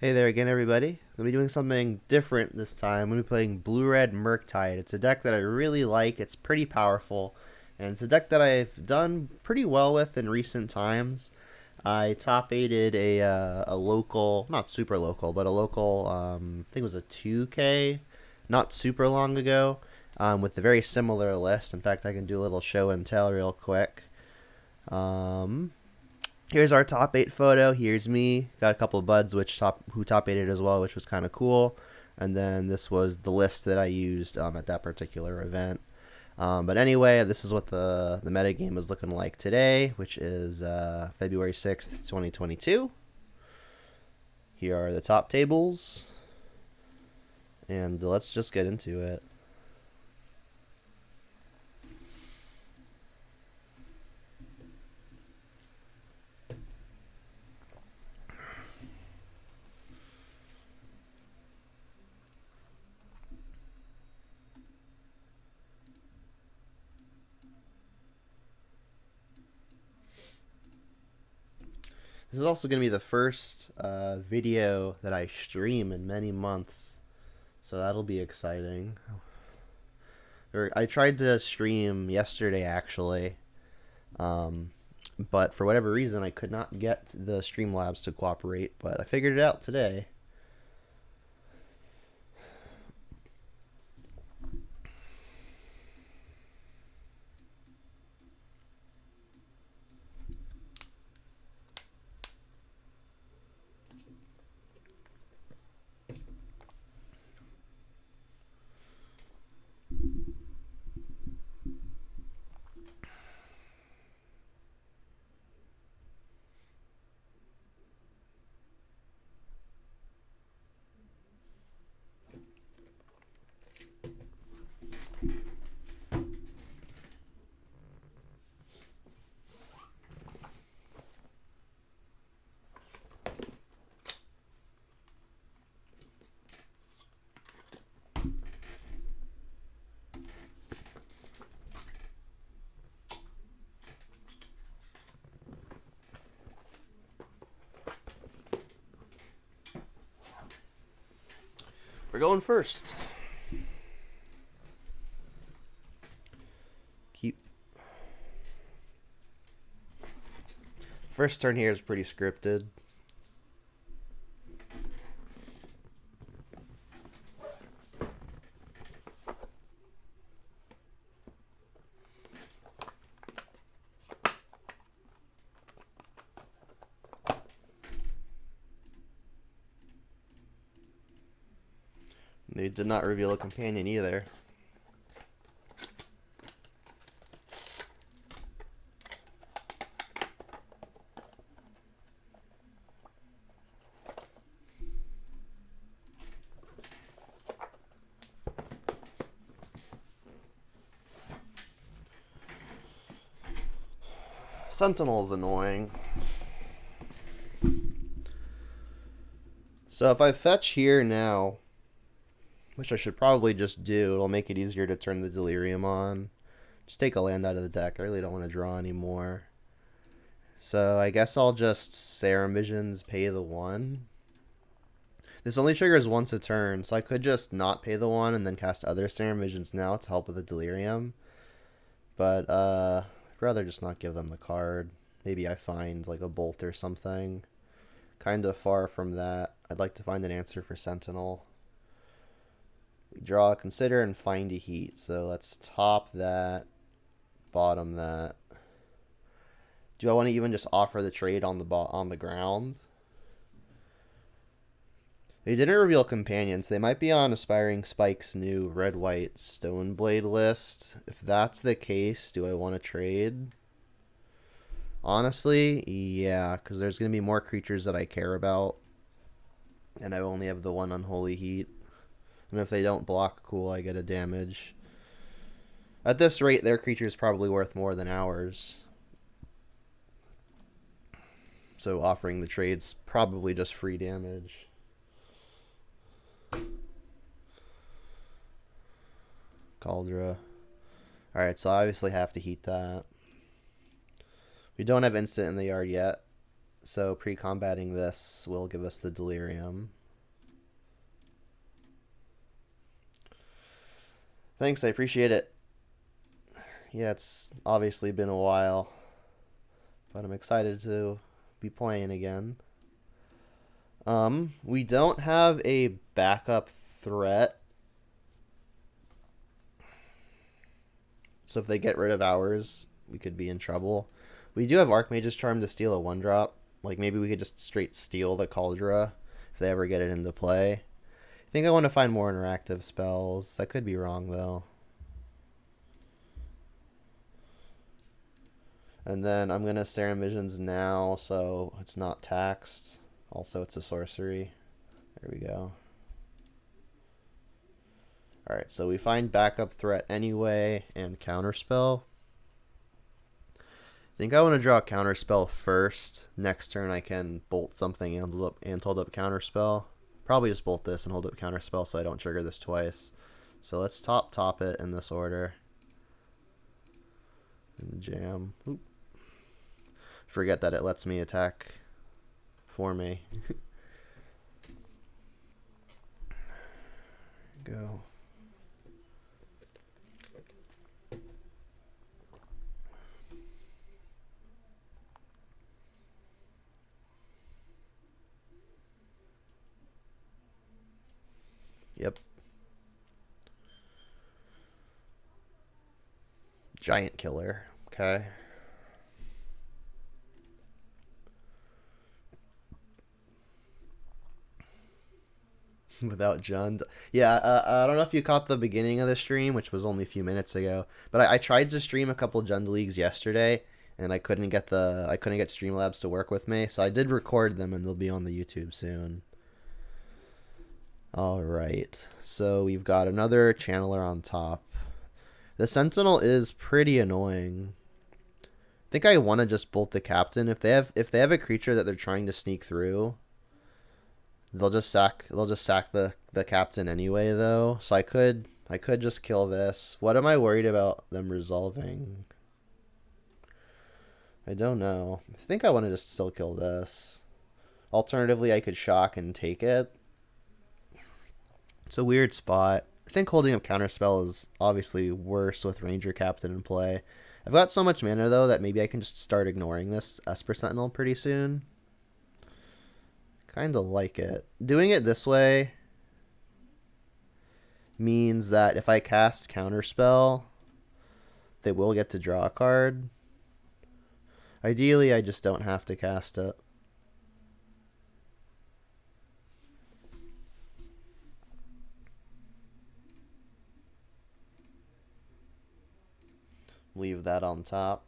Hey there again, everybody. I'm going to be doing something different this time. I'm going to be playing Blue-Red Murktide. It's a deck that I really like. It's pretty powerful, and it's a deck that I've done pretty well with in recent times. I top-aided a local, not super local, but a local, I think it was a 2K, not super long ago, with a very similar list. In fact, I can do a little show and tell real quick. Um, Here's our top 8 photo. Here's me. Got a couple of buds who top 8'd as well, which was kind of cool. And then this was the list that I used at that particular event. But anyway, this is what the meta game is looking like today, which is February 6th, 2022. Here are the top tables. And let's just get into it. This is also going to be the first video that I stream in many months, so that'll be exciting. I tried to stream yesterday, actually, but for whatever reason, I could not get the Streamlabs to cooperate, but I figured it out today. We're going first. Keep. First turn here is pretty scripted. They did not reveal a companion either. Sentinel's annoying. So if I fetch here now, which I should probably just do, it'll make it easier to turn the Delirium on. Just take a land out of the deck. I really don't want to draw anymore. So I guess I'll just Serum Visions, pay the 1. This only triggers once a turn, so I could just not pay the 1 and then cast other Serum Visions now to help with the Delirium. But I'd rather just not give them the card. Maybe I find like a Bolt or something. Kind of far from that. I'd like to find an answer for Sentinel. We draw, consider, and find a heat. So let's top that, bottom that. Do I want to even just offer the trade on the ground? They didn't reveal companions. They might be on Aspiring Spike's new red-white Stoneblade list. If that's the case, do I want to trade? Honestly, yeah, because there's going to be more creatures that I care about. And I only have the one Unholy Heat. And if they don't block, cool, I get a damage. At this rate, their creature is probably worth more than ours. So offering the trade's probably just free damage. Cauldra. Alright, so I obviously have to heat that. We don't have instant in the yard yet. So pre-combating this will give us the delirium. Thanks, I appreciate it. Yeah, it's obviously been a while, but I'm excited to be playing again. We don't have a backup threat. So if they get rid of ours, we could be in trouble. We do have Archmage's Charm to steal a 1-drop. Like, maybe we could just straight steal the Cauldra if they ever get it into play. I think I want to find more interactive spells. I could be wrong, though. And then I'm going to Serum Visions now, so it's not taxed. Also, it's a sorcery. There we go. Alright, so we find backup threat anyway and counterspell. I think I want to draw a counterspell first. Next turn I can bolt something and hold up counterspell. Probably just bolt this and hold up counterspell so I don't trigger this twice. So let's top it in this order. And jam. Oop. Forget that it lets me attack for me. Go. Yep. Giant killer. Okay. Without Jund. Yeah, I don't know if you caught the beginning of the stream, which was only a few minutes ago, but I tried to stream a couple Jund leagues yesterday, and I couldn't get Streamlabs to work with me, so I did record them, and they'll be on the YouTube soon. All right, so we've got another Channeler on top. The Sentinel is pretty annoying. I think I want to just bolt the Captain. If they have a creature that they're trying to sneak through, they'll just sack the Captain anyway, though. So I could just kill this. What am I worried about them resolving? I don't know. I think I want to just still kill this. Alternatively, I could shock and take it. It's a weird spot. I think holding up counterspell is obviously worse with Ranger Captain in play. I've got so much mana, though, that maybe I can just start ignoring this Esper Sentinel pretty soon. Kind of like it. Doing it this way means that if I cast counterspell, they will get to draw a card. Ideally, I just don't have to cast it. Leave that on top.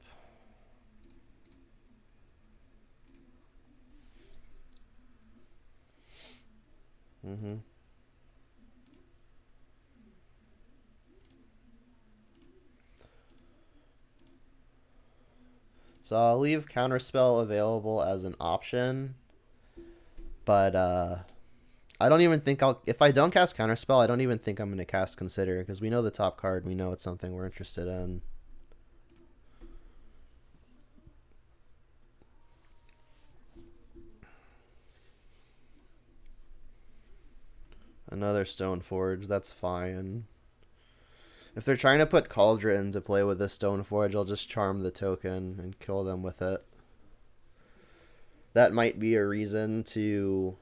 So I'll leave counterspell available as an option, but I don't even think if I don't cast counterspell, I don't even think I'm going to cast Consider, because we know the top card, we know it's something we're interested in. Another Stoneforge, that's fine. If they're trying to put Cauldron into play with this Stoneforge, I'll just charm the token and kill them with it. That might be a reason to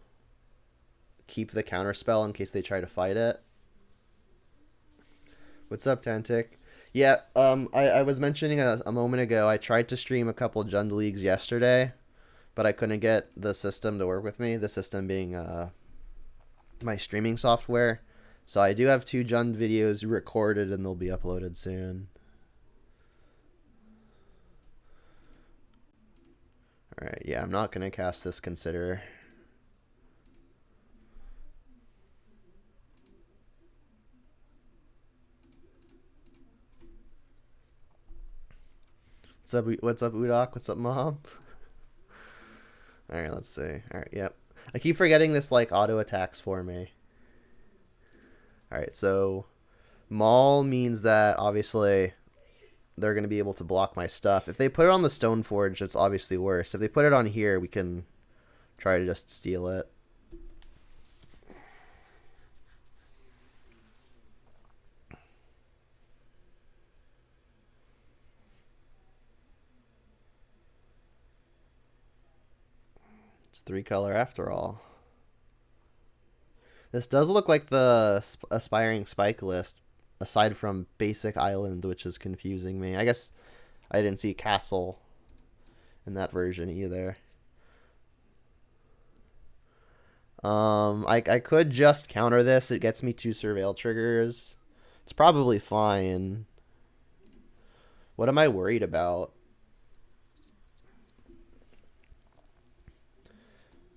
keep the counterspell in case they try to fight it. What's up, Tantic? Yeah, I was mentioning a moment ago, I tried to stream a couple Jund Leagues yesterday, but I couldn't get the system to work with me. The system being my streaming software. So I do have 2 Jund videos recorded, and they'll be uploaded soon. Alright, yeah, I'm not going to cast this Consider. What's up, Udok? What's up, Mom? Alright, let's see. Alright, yep. I keep forgetting this, like, auto attacks for me. Alright, so Maul means that, obviously, they're going to be able to block my stuff. If they put it on the Stoneforge, it's obviously worse. If they put it on here, we can try to just steal it. It's 3-color after all. This does look like the Aspiring Spike list, aside from Basic Island, which is confusing me. I guess I didn't see Castle in that version either. I could just counter this. It gets me 2 Surveil triggers. It's probably fine. What am I worried about?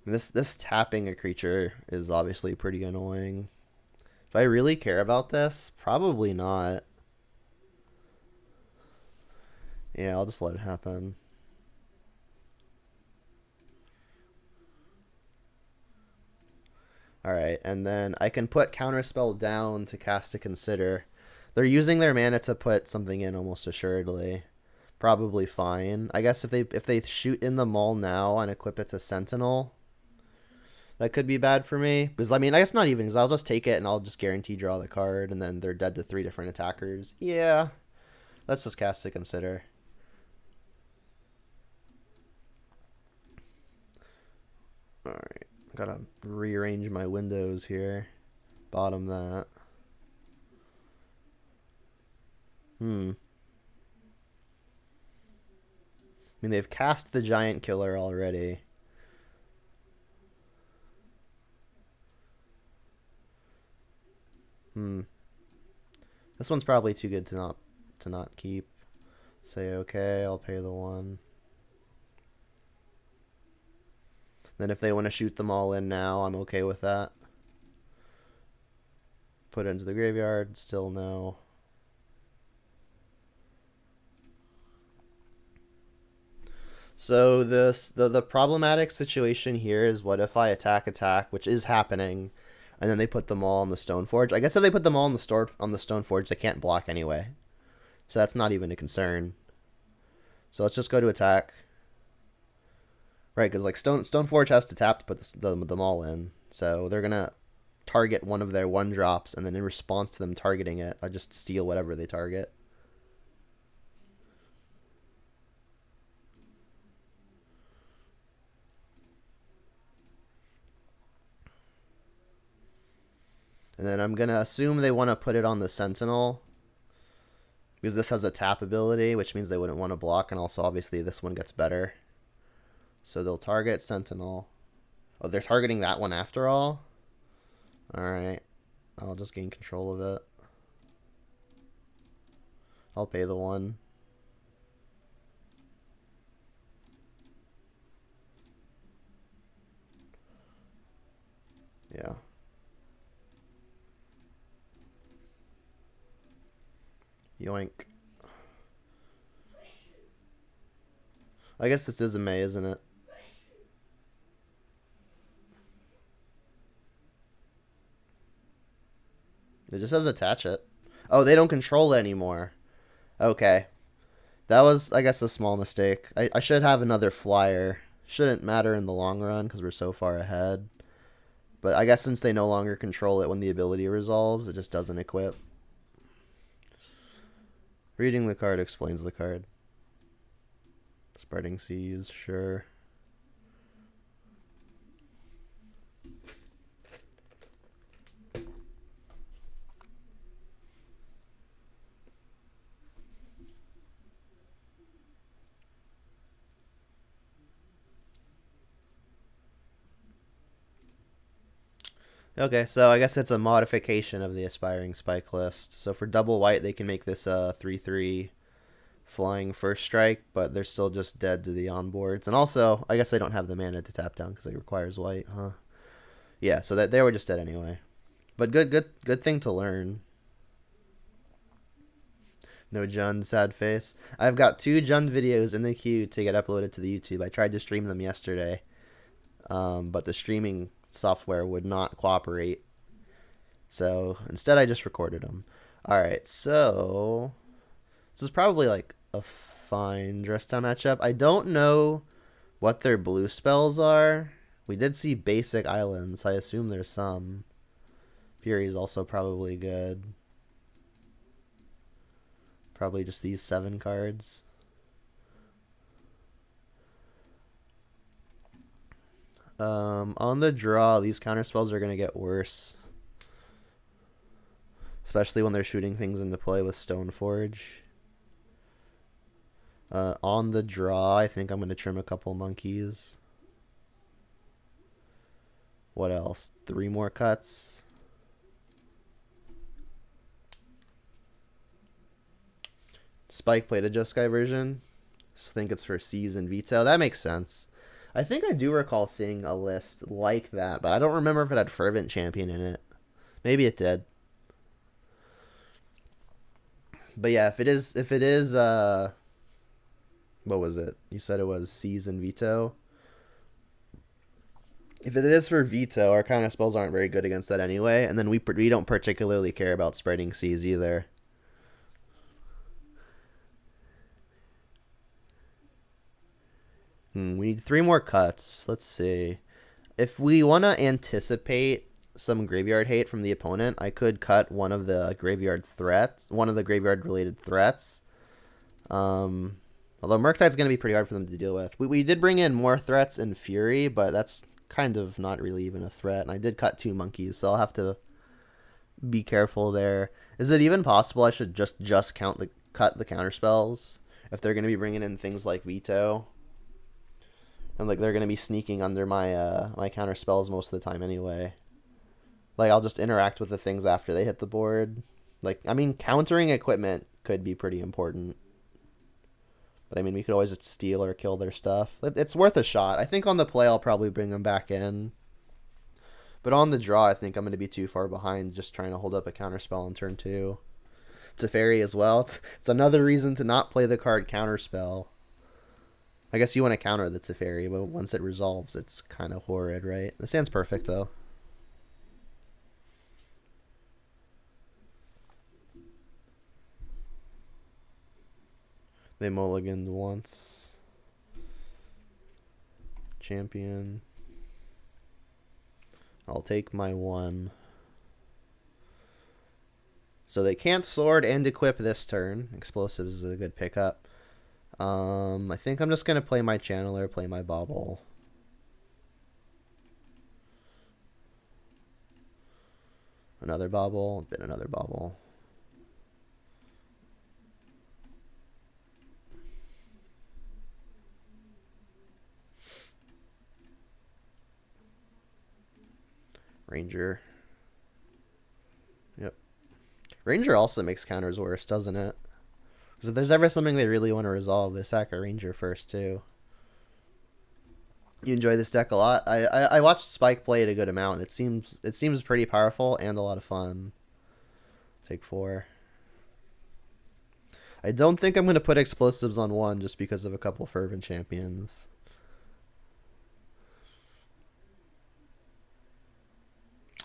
This tapping a creature is obviously pretty annoying. If I really care about this, probably not. Yeah, I'll just let it happen. Alright, and then I can put Counterspell down to cast a Consider. They're using their mana to put something in almost assuredly. Probably fine. I guess if they shoot in the Maul now and equip it to Sentinel, that could be bad for me. Because, I mean, I guess not even, because I'll just take it and I'll just guarantee draw the card, and then they're dead to 3 different attackers. Yeah. Let's just cast to Consider. Alright. Gotta rearrange my windows here. Bottom that. I mean, they've cast the Giant Killer already. This one's probably too good to not keep. Say okay, I'll pay the 1. Then if they want to shoot them all in now, I'm okay with that. Put it into the graveyard, still no. So the problematic situation here is, what if I attack, which is happening, and then they put them all on the Stoneforge? I guess if they put them all on the Stoneforge, they can't block anyway. So that's not even a concern. So let's just go to attack. Right, because like Stoneforge has to tap to put them all in. So they're going to target one of their 1-drops, and then in response to them targeting it, I just steal whatever they target. And then I'm going to assume they want to put it on the Sentinel, because this has a tap ability, which means they wouldn't want to block, and also obviously this one gets better. So they'll target Sentinel. Oh, they're targeting that one after all? Alright. I'll just gain control of it. I'll pay the 1. Yeah. Yoink. I guess this is a May, isn't it? It just says attach it. Oh, they don't control it anymore. Okay. That was, I guess, a small mistake. I should have another flyer. Shouldn't matter in the long run because we're so far ahead. But I guess since they no longer control it when the ability resolves, it just doesn't equip. Reading the card explains the card. Spreading seas, sure. Okay, so I guess it's a modification of the Aspiring Spike list. So for double white, they can make this a 3/3 flying first strike, but they're still just dead to the onboards. And also, I guess they don't have the mana to tap down because it requires white, huh? Yeah, so that they were just dead anyway. But good thing to learn. No Jund, sad face. I've got 2 Jund videos in the queue to get uploaded to the YouTube. I tried to stream them yesterday, but the streaming software would not cooperate. So instead I just recorded them. Alright, so This is probably like a fine dress down matchup. I don't know what their blue spells are. We did see basic islands. I assume there's some. Fury is also probably good. Probably just these 7 cards. On the draw, these counter spells are going to get worse. Especially when they're shooting things into play with Stoneforge. On the draw, I think I'm going to trim a couple monkeys. What else? 3 more cuts. Spike played a Jeskai version. So I think it's for Seize and Veto. That makes sense. I think I do recall seeing a list like that, but I don't remember if it had Fervent Champion in it. Maybe it did. But yeah, if it is what was it? You said it was Seize and Veto. If it is for Veto, our counter spells aren't very good against that anyway, and then we don't particularly care about spreading Seize either. We need 3 more cuts. Let's see. If we want to anticipate some graveyard hate from the opponent, I could cut one of the graveyard related threats. Although Murktide's going to be pretty hard for them to deal with. We did bring in more threats in Fury, but that's kind of not really even a threat. And I did cut 2 monkeys, so I'll have to be careful there. Is it even possible I should just cut the counter spells if they're going to be bringing in things like Veto? And like they're going to be sneaking under my my counter spells most of the time anyway. Like I'll just interact with the things after they hit the board. Like I mean countering equipment could be pretty important. But I mean we could always just steal or kill their stuff. It's worth a shot. I think on the play I'll probably bring them back in. But on the draw I think I'm going to be too far behind just trying to hold up a counter spell on turn 2. Teferi as well. It's another reason to not play the card counter spell. I guess you want to counter the Teferi, but once it resolves, it's kind of horrid, right? The stand's perfect, though. They mulliganed once. Champion. I'll take my 1. So they can't sword and equip this turn. Explosives is a good pickup. I think I'm just going to play my Channeler, play my Bauble. Another Bauble, then another Bauble. Ranger. Yep. Ranger also makes counters worse, doesn't it? Because if there's ever something they really want to resolve, they sack a Ranger first, too. You enjoy this deck a lot? I watched Spike play it a good amount. It seems pretty powerful and a lot of fun. Take 4. I don't think I'm going to put explosives on 1 just because of a couple Fervent Champions.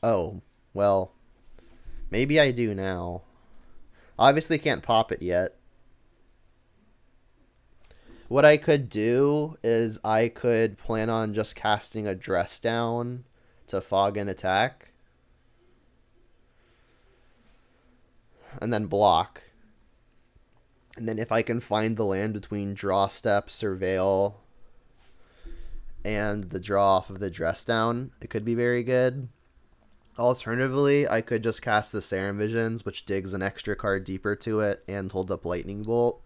Oh, well, maybe I do now. Obviously can't pop it yet. What I could do is I could plan on just casting a Dress Down to fog and attack. And then block. And then if I can find the land between Draw Step, Surveil, and the draw off of the Dress Down, it could be very good. Alternatively, I could just cast the Serum Visions, which digs an extra card deeper to it, and hold up Lightning Bolt.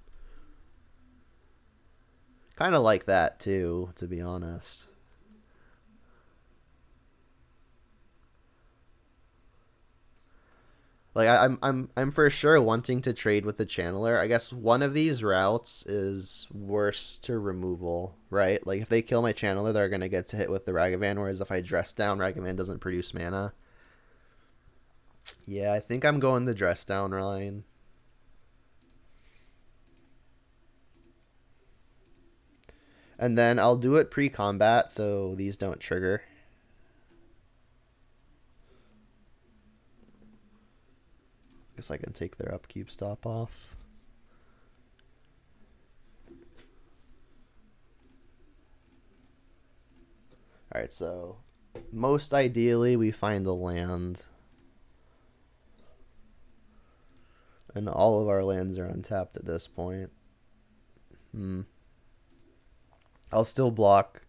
Kind of like that too, to be honest. Like I'm for sure wanting to trade with the Channeler. I guess one of these routes is worse to removal, right? Like if they kill my Channeler, they're gonna get to hit with the Ragavan, whereas if I Dress Down, Ragavan doesn't produce mana. Yeah, I think I'm going the Dress Down line. And then I'll do it pre-combat so these don't trigger. Guess I can take their upkeep stop off. Alright, so most ideally we find a land. And all of our lands are untapped at this point. I'll still block.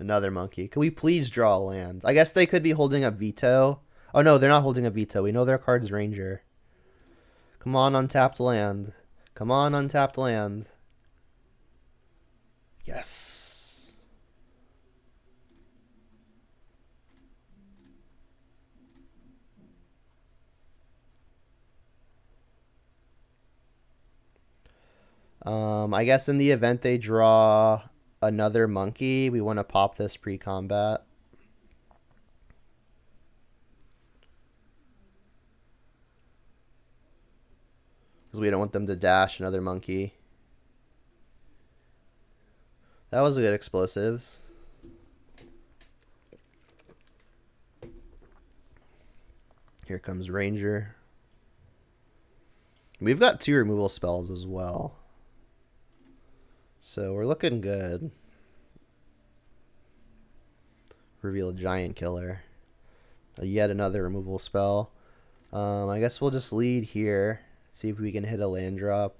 Another monkey. Can we please draw a land? I guess they could be holding up veto. Oh no, they're not holding up veto. We know their card's Ranger. Come on, untapped land. Come on, untapped land. Yes. I guess in the event they draw another monkey, we want to pop this pre-combat. Because we don't want them to dash another monkey. That was a good explosives. Here comes Ranger. We've got 2 removal spells as well. So we're looking good. Reveal a Giant Killer. Yet another removal spell. I guess we'll just lead here. See if we can hit a land drop.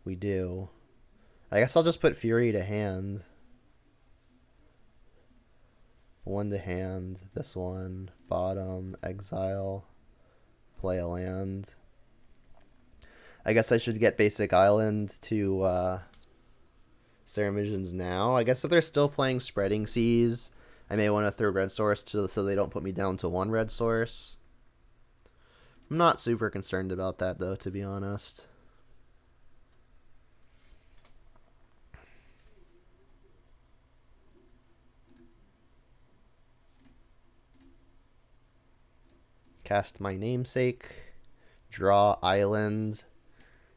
We do. I guess I'll just put Fury to hand. 1 to hand. This one. Bottom. Exile. Play a land. I guess I should get Basic Island to Serum Visions now. I guess if they're still playing Spreading Seas, I may want to throw Red Source so they don't put me down to 1 Red Source. I'm not super concerned about that, though, to be honest. Cast my Namesake. Draw Island.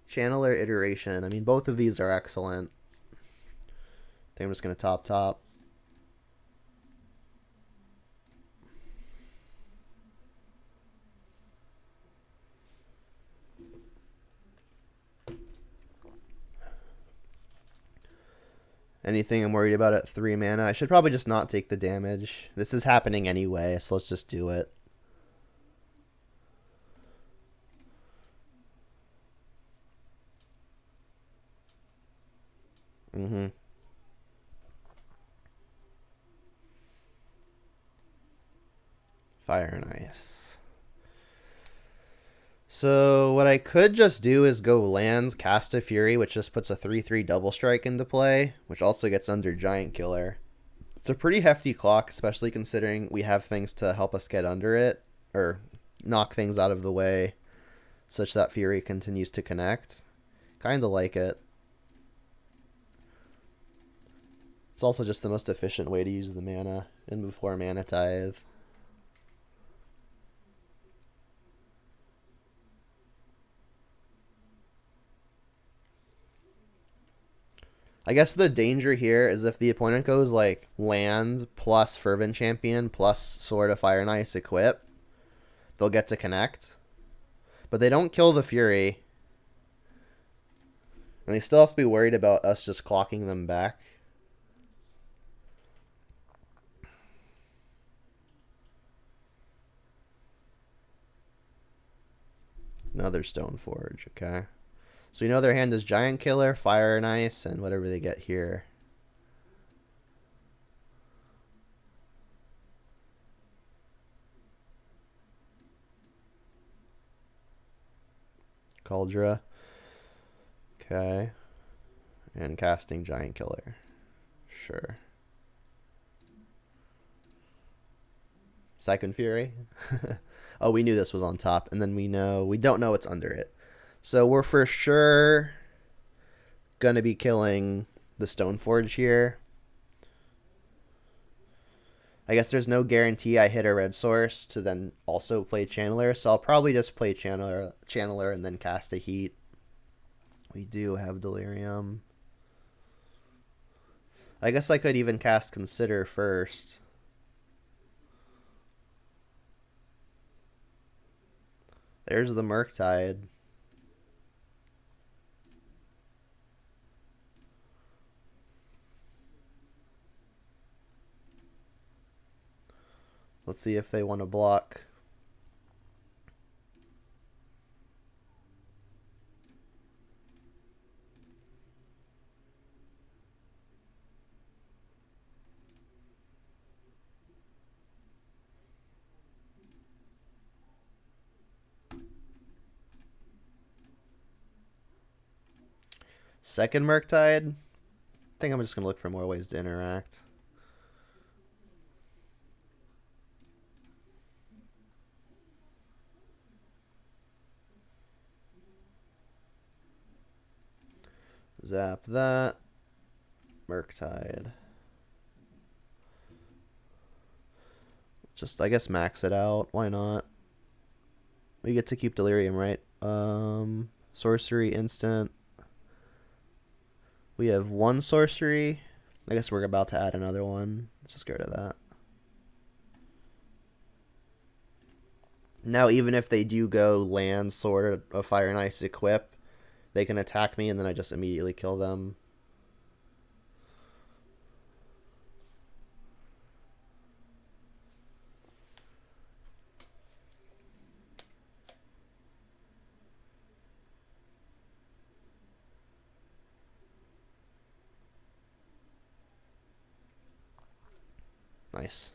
Channeler Iteration. I mean, both of these are excellent. I think I'm just going to top. Anything I'm worried about at 3 mana? I should probably just not take the damage. This is happening anyway, so let's just do it. Fire and Ice. So what I could just do is go lands, cast a Fury, which just puts a 3/3 double strike into play, which also gets under Giant Killer. It's a pretty hefty clock, especially considering we have things to help us get under it, or knock things out of the way, such that Fury continues to connect. Kinda like it. It's also just the most efficient way to use the mana and before Mana Tithe. I guess the danger here is if the opponent goes like land plus Fervent Champion plus Sword of Fire and Ice equip, they'll get to connect. But they don't kill the Fury. And they still have to be worried about us just clocking them back. Another Stoneforge, okay. So you know their hand is Giant Killer, Fire and Ice, and whatever they get here. Cauldra. Okay. And casting Giant Killer. Sure. Second Fury. Oh, we knew this was on top, and then we don't know what's under it. So we're for sure gonna be killing the Stoneforge here. I guess there's no guarantee I hit a red source to then also play Channeler, so I'll probably just play Channeler and then cast a Heat. We do have Delirium. I guess I could even cast Consider first. There's the Murktide. Let's see if they want to block. Second Murktide. I think I'm just going to look for more ways to interact. Zap that. Murktide. Just, I guess, max it out. Why not? We get to keep Delirium, right? Sorcery, instant. We have one sorcery. I guess we're about to add another one. Let's just go to that. Now, even if they do go land, sword, of fire, and ice equip, they can attack me, and then I just immediately kill them. Nice.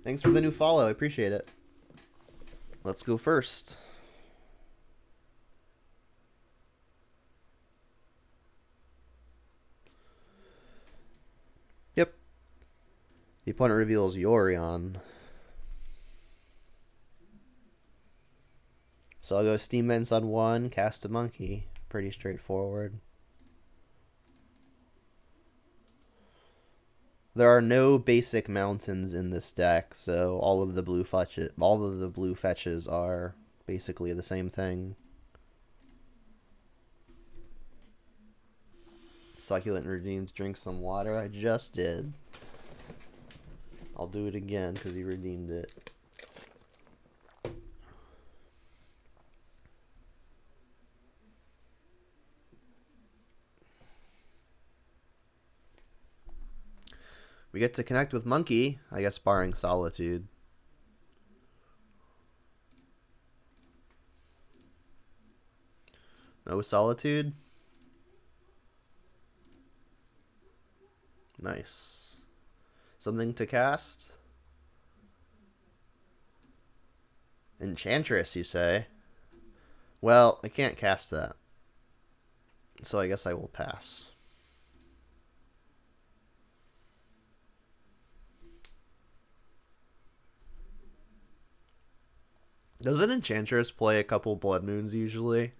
Thanks for the new follow. I appreciate it. Let's go first. Yep. The opponent reveals Yorion. So I'll go Steam Vents on one, cast a Monkey. Pretty straightforward. There are no basic mountains in this deck, so all of the blue fetches are basically the same thing. Succulent redeems drink some water. I just did. I'll do it again because he redeemed it. We get to connect with Monkey, I guess barring Solitude. No Solitude? Nice. Something to cast? Enchantress, you say? Well, I can't cast that. So I guess I will pass. Doesn't Enchantress play a couple Blood Moons usually?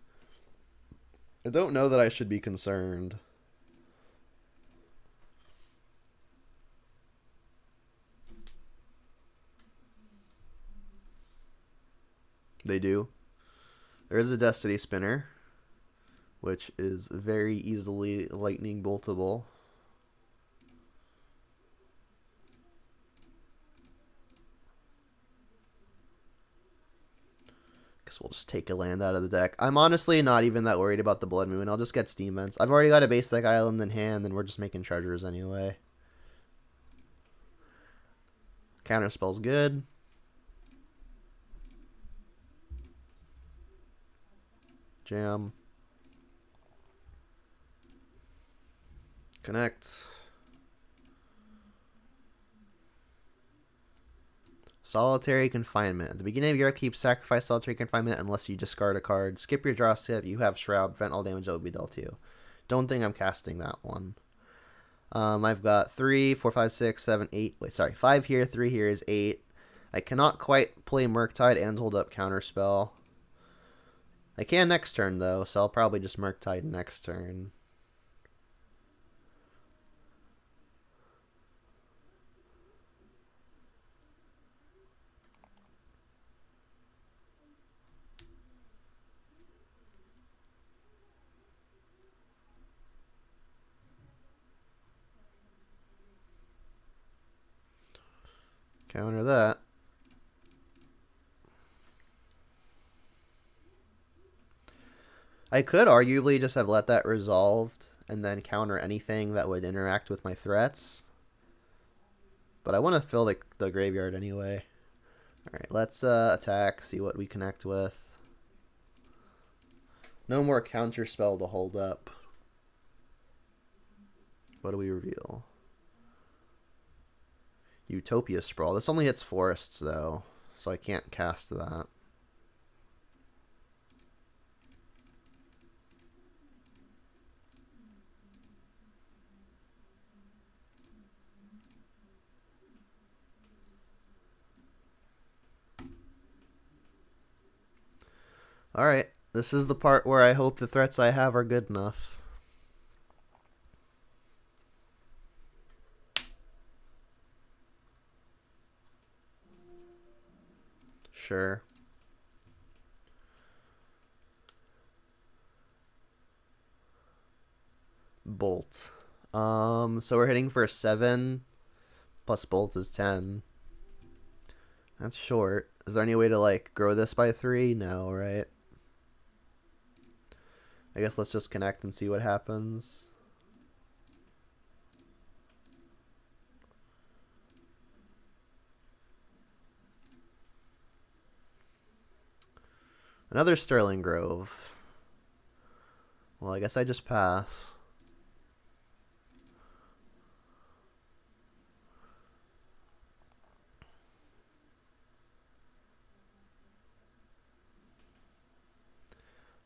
I don't know that I should be concerned. They do. There is a Destiny Spinner, which is very easily lightning boltable. Guess we'll just take a land out of the deck. I'm honestly not even that worried about the Blood Moon. I'll just get Steam Vents. I've already got a basic island in hand, and we're just making treasures anyway. Counterspell's good. Jam. Connect. Solitary Confinement. At the beginning of your upkeep, sacrifice Solitary Confinement unless you discard a card. Skip your draw step. You have Shroud. Prevent all damage that will be dealt to you. Don't think I'm casting that one. I've got 3, 4, 5, 6, 7, 8. Wait, sorry. 5 here, 3 here is 8. I cannot quite play Murktide and hold up Counterspell. I can next turn, though, so I'll probably just Murktide next turn. Counter that. I could arguably just have let that resolved and then counter anything that would interact with my threats. But I want to fill the graveyard anyway. Alright, let's attack, see what we connect with. No more counter spell to hold up. What do we reveal? Utopia Sprawl. This only hits forests, though, so I can't cast that. Alright, this is the part where I hope the threats I have are good enough. Sure. Bolt. So we're hitting for 7, plus Bolt is 10. That's short. Is there any way to, like, grow this by 3? No, right? I guess let's just connect and see what happens. Another Sterling Grove. Well, I guess I just pass.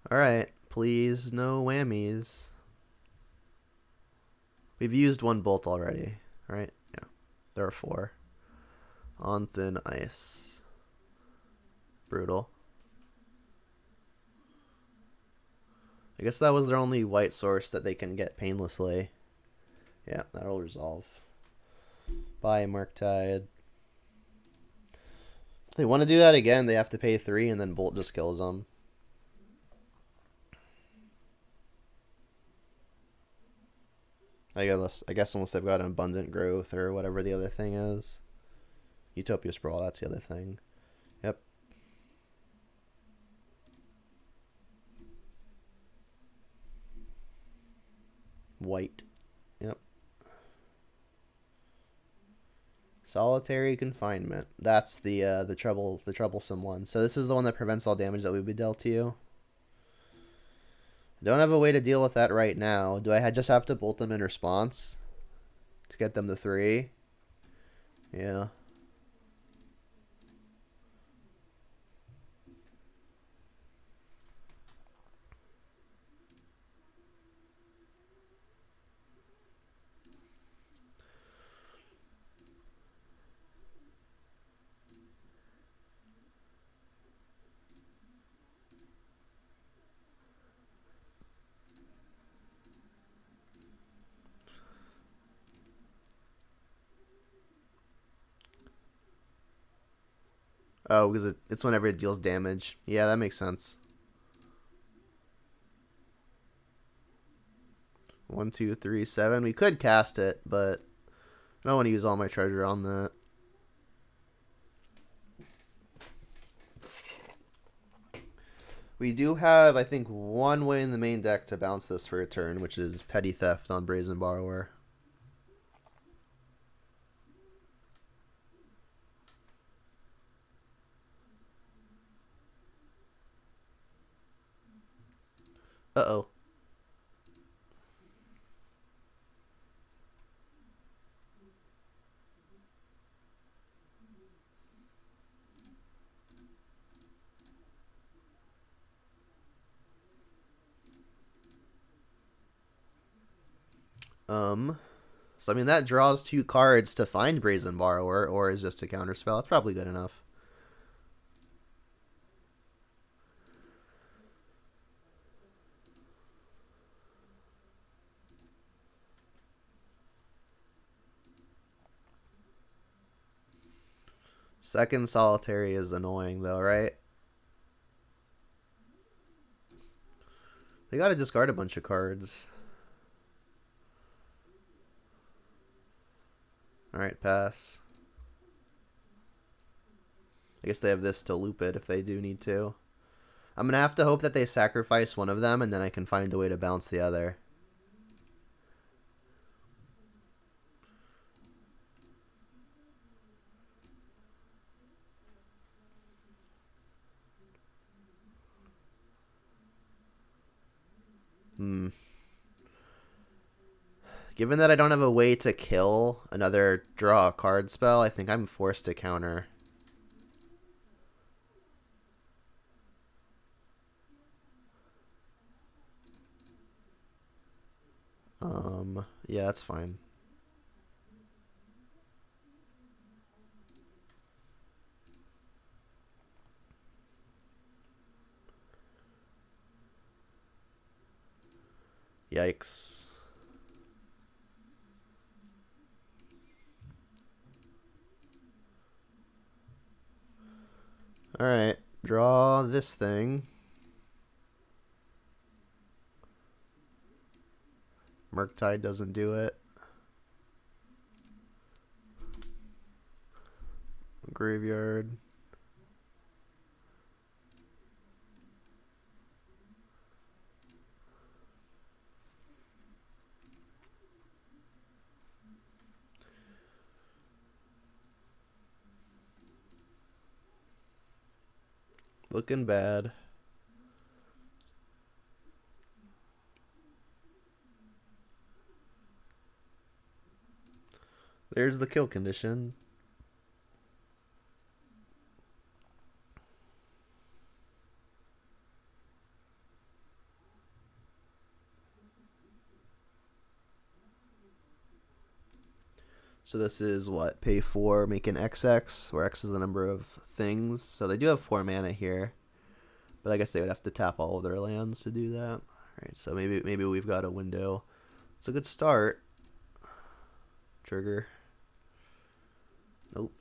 Alright, please no whammies. We've used 1 bolt already, right? Yeah, there are 4. On thin ice. Brutal. I guess that was their only white source that they can get painlessly. Yeah, that'll resolve. Bye, Murktide. If they want to do that again, they have to pay 3 and then Bolt just kills them. I guess unless they've got an Abundant Growth or whatever the other thing is. Utopia Sprawl, that's the other thing. Yep. White. Yep. Solitary Confinement. That's the troublesome one. So this is the one that prevents all damage that would be dealt to you. I don't have a way to deal with that right now. Do I just have to bolt them in response to get them to 3? Yeah. Oh, because it's whenever it deals damage. Yeah, that makes sense. 1, 2, 3, 7. We could cast it, but I don't want to use all my treasure on that. We do have, I think, 1 way in the main deck to bounce this for a turn, which is Petty Theft on Brazen Borrower. Uh-oh. So I mean that draws 2 cards to find Brazen Borrower, or is just a counterspell. It's probably good enough. Second Solitary is annoying though, right? They gotta discard a bunch of cards. Alright, pass. I guess they have this to loop it if they do need to. I'm gonna have to hope that they sacrifice one of them and then I can find a way to bounce the other. Given that I don't have a way to kill another draw a card spell, I think I'm forced to counter. Yeah, that's fine. Yikes. Alright, draw this thing. Murktide doesn't do it. Graveyard. Looking bad. There's the kill condition. So this is what? Pay 4, make an XX, where X is the number of things. So they do have 4 mana here. But I guess they would have to tap all of their lands to do that. Alright, so maybe we've got a window. It's a good start. Trigger. Nope.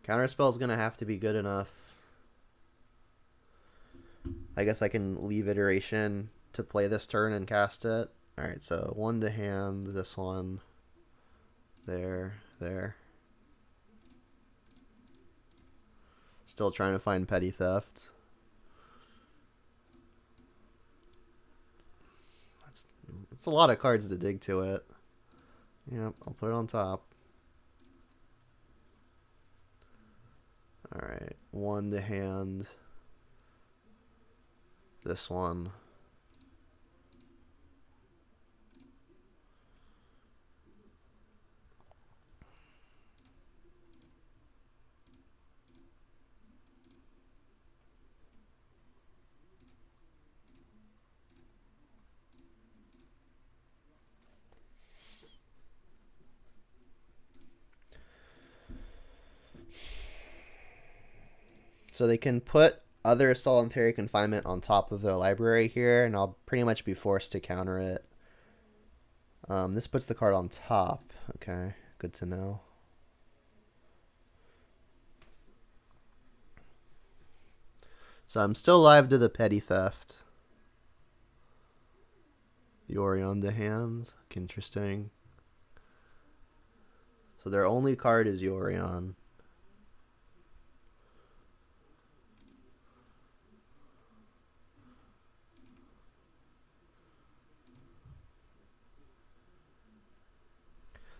Counterspell's gonna have to be good enough. I guess I can leave iteration to play this turn and cast it. Alright, so 1 to hand, this one. There. Still trying to find petty theft. It's a lot of cards to dig to it. Yep, I'll put it on top. Alright, 1 to hand. This one. So they can put other solitary confinement on top of their library here, and I'll pretty much be forced to counter it. This puts the card on top. Okay, good to know. So I'm still live to the petty theft. Yorion to hand. Interesting. So their only card is Yorion.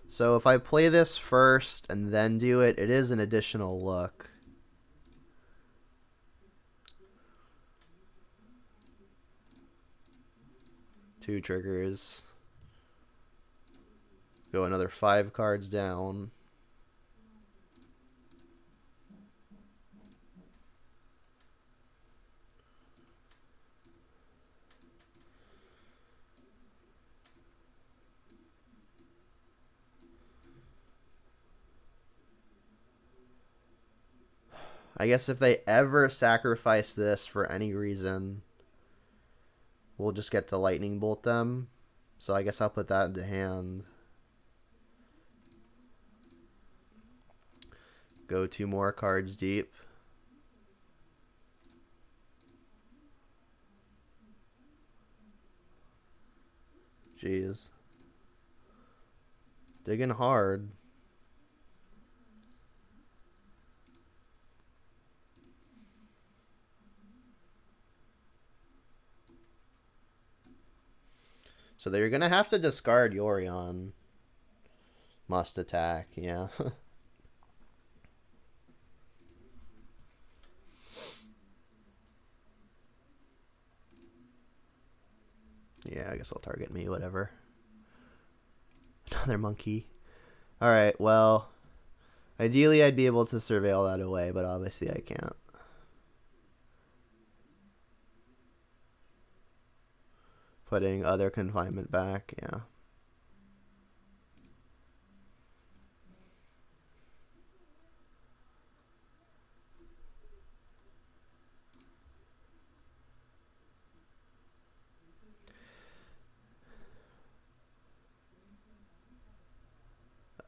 So if I play this first and then do it, it is an additional look. Two triggers. Go another 5 cards down. I guess if they ever sacrifice this for any reason, we'll just get to lightning bolt them. So I guess I'll put that into hand. Go 2 more cards deep. Jeez. Digging hard. So they're going to have to discard Yorion. Must attack, yeah. Yeah, I guess I'll target me, whatever. Another monkey. Alright, well, ideally I'd be able to surveil that away, but obviously I can't. Putting other confinement back, yeah.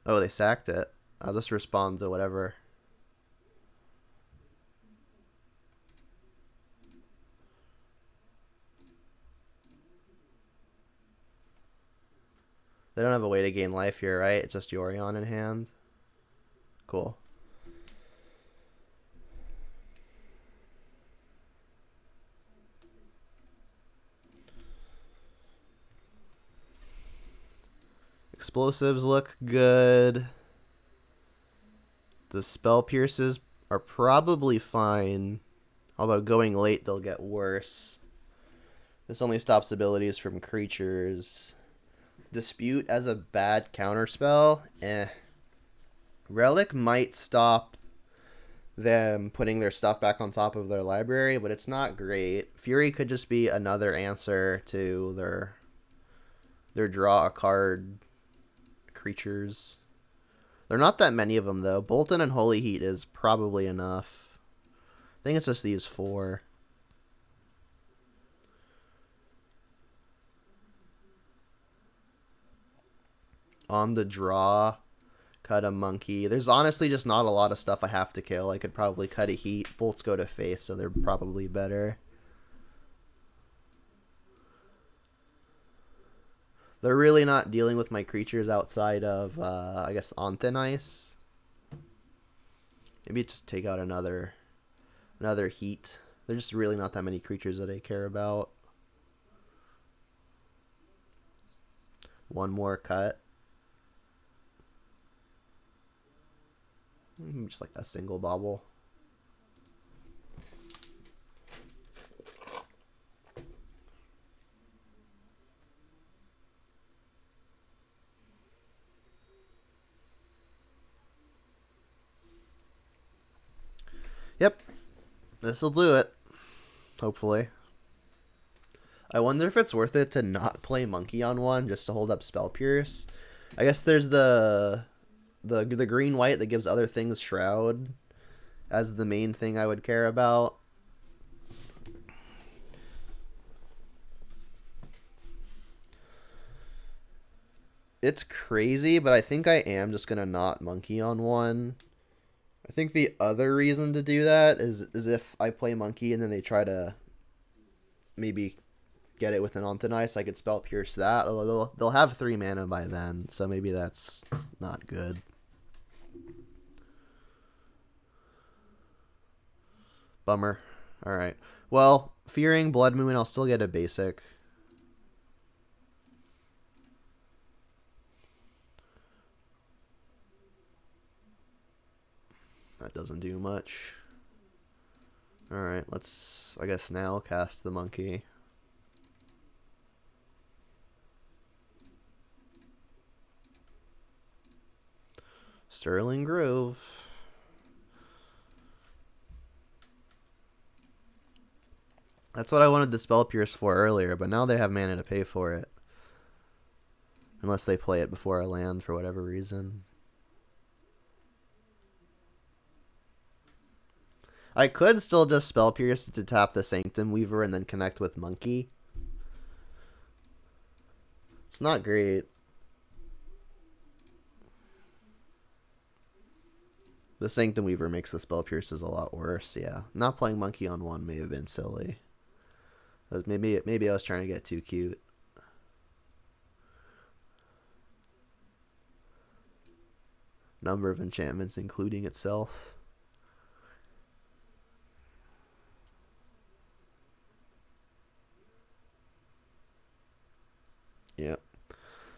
Oh, they sacked it. I'll just respond to whatever. They don't have a way to gain life here, right? It's just Yorion in hand. Cool. Explosives look good. The spell pierces are probably fine. Although going late, they'll get worse. This only stops abilities from creatures. Dispute as a bad counterspell? Relic might stop them putting their stuff back on top of their library, but it's not great. Fury could just be another answer to their draw a card creatures. There are not that many of them, though. Bolton and Holy Heat is probably enough. I think it's just these 4. On the draw, cut a monkey. There's honestly just not a lot of stuff I have to kill. I could probably cut a heat. Bolts go to face, so they're probably better. They're really not dealing with my creatures outside of, I guess, on thin ice. Maybe just take out another heat. There's just really not that many creatures that I care about. One more cut. Just like a single bobble. Yep. This'll do it. Hopefully. I wonder if it's worth it to not play monkey on one just to hold up spell pierce. I guess there's the green white that gives other things shroud as the main thing I would care about. It's crazy, but I think I am just gonna not monkey on one. I think the other reason to do that is if I play monkey and then they try to maybe get it with an on thin ice, I could spell pierce that. Although they'll have 3 mana by then, so maybe that's not good. Bummer. Alright. Well, fearing Blood Moon, I'll still get a basic. That doesn't do much. Alright, let's, I guess now, cast the monkey. Sterling Grove. That's what I wanted the Spell Pierce for earlier, but now they have mana to pay for it. Unless they play it before I land for whatever reason. I could still just Spell Pierce to tap the Sanctum Weaver and then connect with Monkey. It's not great. The Sanctum Weaver makes the Spell Pierces a lot worse, yeah. Not playing Monkey on one may have been silly. Maybe I was trying to get too cute. Number of enchantments, including itself. Yep.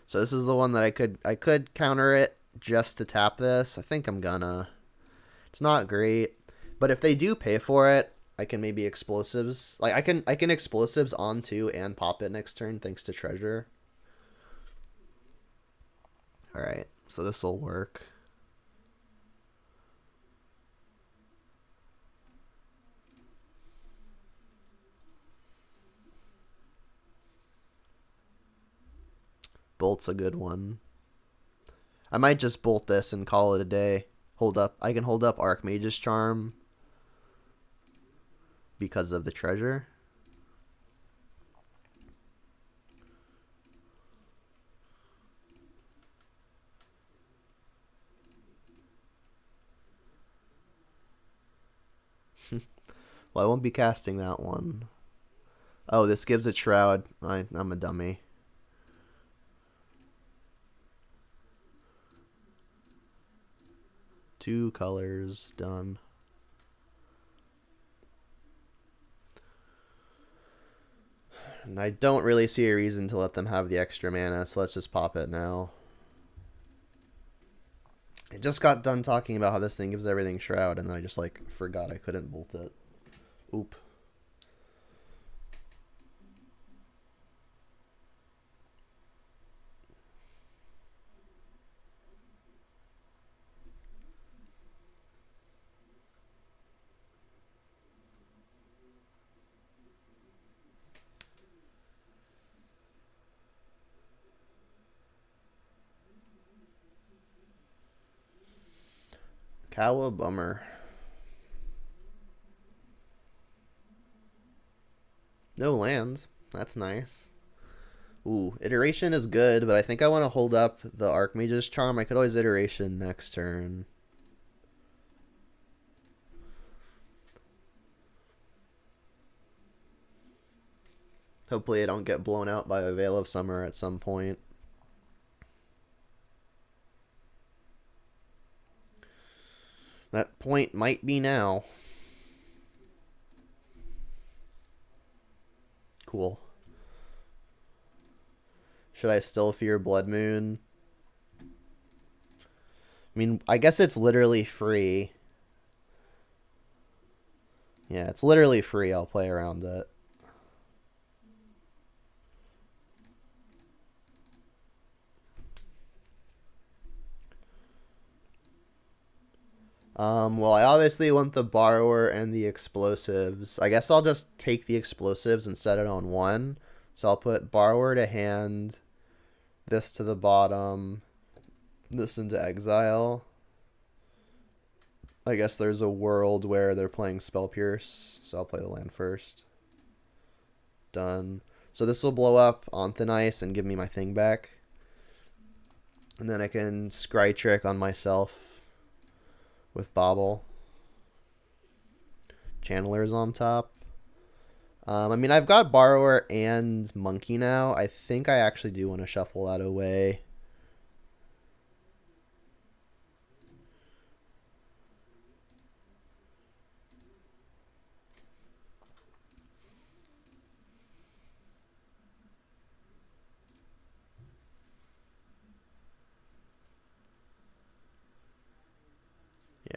So this is the one that I could counter it just to tap this. I think I'm gonna. It's not great, but if they do pay for it, I can maybe explosives. Like I can explosives on two and pop it next turn thanks to treasure. All right, so this will work. Bolt's a good one. I might just bolt this and call it a day. Hold up. I can hold up Archmage's Charm because of the treasure. Well, I won't be casting that one. Oh, this gives it Shroud. I'm a dummy. Two colors, done. And I don't really see a reason to let them have the extra mana, so let's just pop it now. I just got done talking about how this thing gives everything Shroud, and then I just like forgot I couldn't bolt it. Oop. Cowabummer. No land. That's nice. Ooh, Iteration is good, but I think I want to hold up the Archmage's Charm. I could always Iteration next turn. Hopefully I don't get blown out by a Veil of Summer at some point. That point might be now. Cool. Should I still fear Blood Moon? I mean, I guess it's literally free. Yeah, it's literally free. I'll play around it. Well, I obviously want the Borrower and the Explosives. I guess I'll just take the Explosives and set it on one. So I'll put Borrower to hand, this to the bottom, this into exile. I guess there's a world where they're playing Spell Pierce, so I'll play the land first. Done. So this will blow up on Thin Ice and give me my thing back. And then I can Scry Trick on myself with Bobble. Channeler's on top. I mean, I've got Borrower and Monkey now. I think I actually do want to shuffle that away.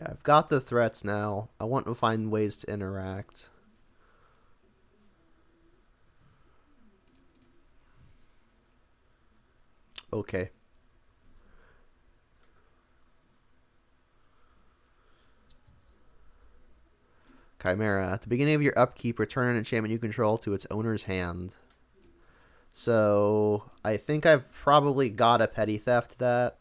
Yeah, I've got the threats now. I want to find ways to interact. Okay. Chimera. At the beginning of your upkeep, return an enchantment you control to its owner's hand. So, I think I've probably got a petty theft that.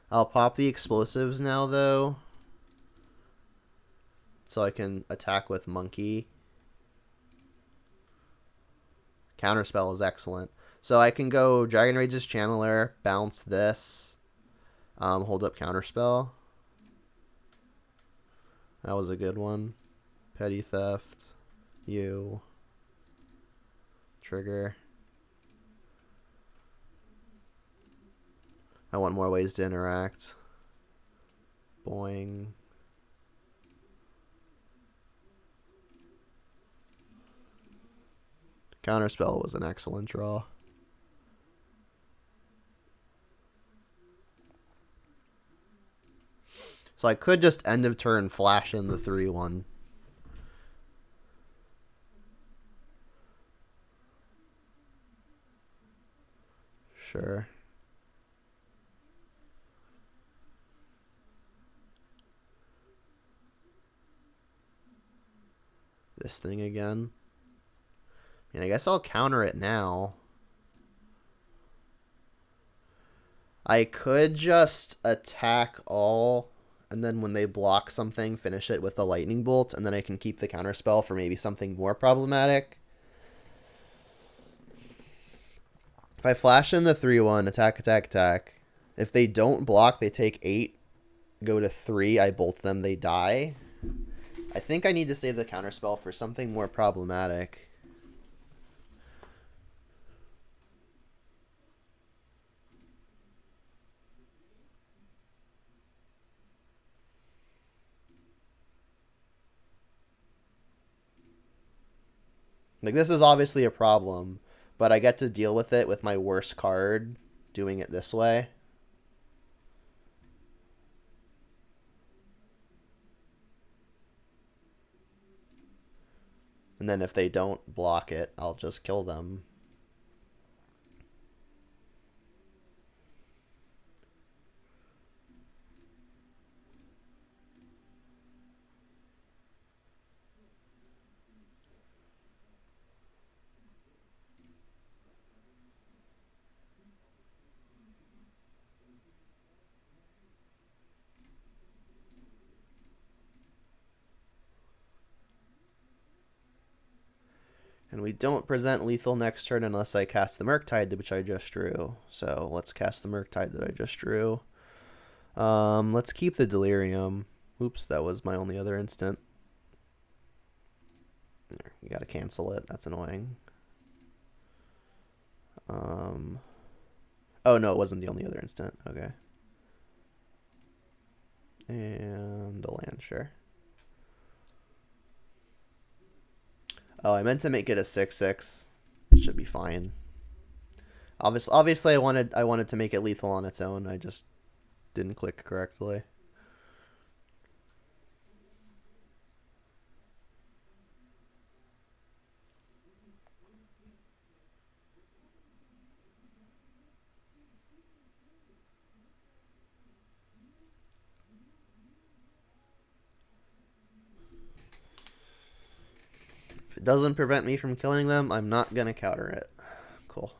I'll pop the explosives now, though. So I can attack with Monkey. Counterspell is excellent. So I can go Dragon Rage's Channeler, bounce this, hold up Counterspell. That was a good one. Petty Theft. You. Trigger. I want more ways to interact. Boing. Counterspell was an excellent draw. So I could just end of turn flash in the 3/1. Sure. This thing again. And I guess I'll counter it now. I could just attack all, and then when they block something, finish it with a lightning bolt, and then I can keep the counterspell for maybe something more problematic. If I flash in the 3/1, attack, attack, attack. If they don't block, they take 8, go to 3, I bolt them, they die. I think I need to save the counterspell for something more problematic. Like, this is obviously a problem, but I get to deal with it with my worst card doing it this way. And then if they don't block it, I'll just kill them. And we don't present lethal next turn unless I cast the Murktide, which I just drew. So let's cast the Murktide that I just drew. Let's keep the Delirium. Oops, that was my only other instant. We gotta cancel it. That's annoying. Oh, no, it wasn't the only other instant. Okay. And a land, sure. Oh, I meant to make it a 6/6. It should be fine. Obviously, I wanted to make it lethal on its own. I just didn't click correctly. If it doesn't prevent me from killing them, I'm not gonna counter it. Cool.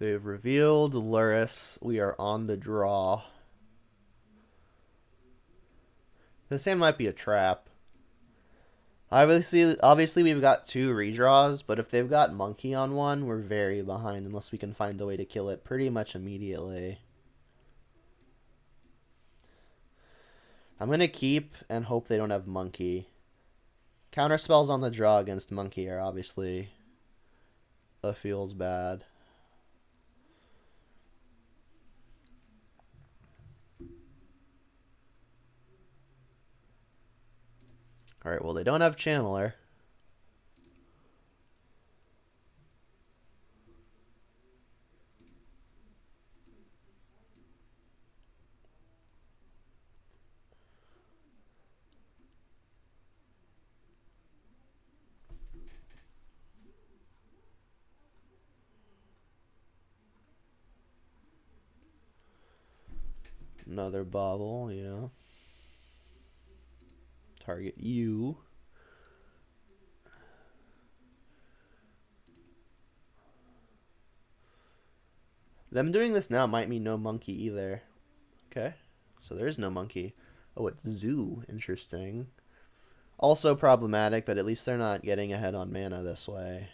They've revealed Luris. We are on the draw. This hand might be a trap. Obviously we've got 2 redraws, but if they've got monkey on one, we're very behind unless we can find a way to kill it pretty much immediately. I'm gonna keep and hope they don't have monkey. Counter spells on the draw against monkey are obviously feels bad. Alright, well, they don't have Channeler. Another bobble, yeah. Target you. Them doing this now might mean no monkey either. Okay, so there is no monkey. Oh, it's zoo. Interesting. Also problematic, but at least they're not getting ahead on mana this way.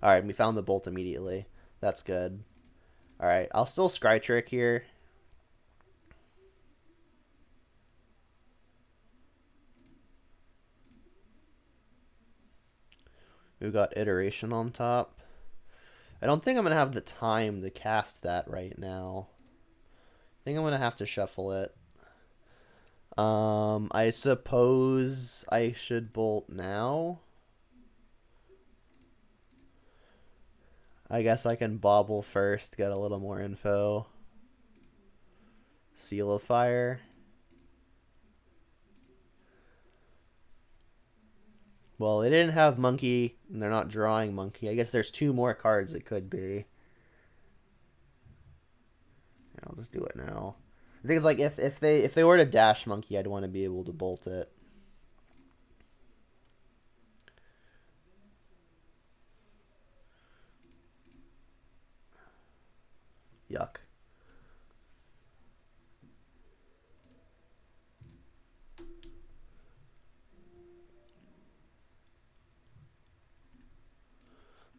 Alright, we found the bolt immediately. That's good. Alright, I'll still scry trick here. We've got iteration on top. I don't think I'm going to have the time to cast that right now. I think I'm going to have to shuffle it. I suppose I should bolt now. I guess I can bobble first, get a little more info. Seal of Fire. Well, they didn't have monkey, and they're not drawing monkey. I guess there's 2 more cards it could be. I'll just do it now. The thing is, like, if they were to dash monkey, I'd want to be able to bolt it. Yuck.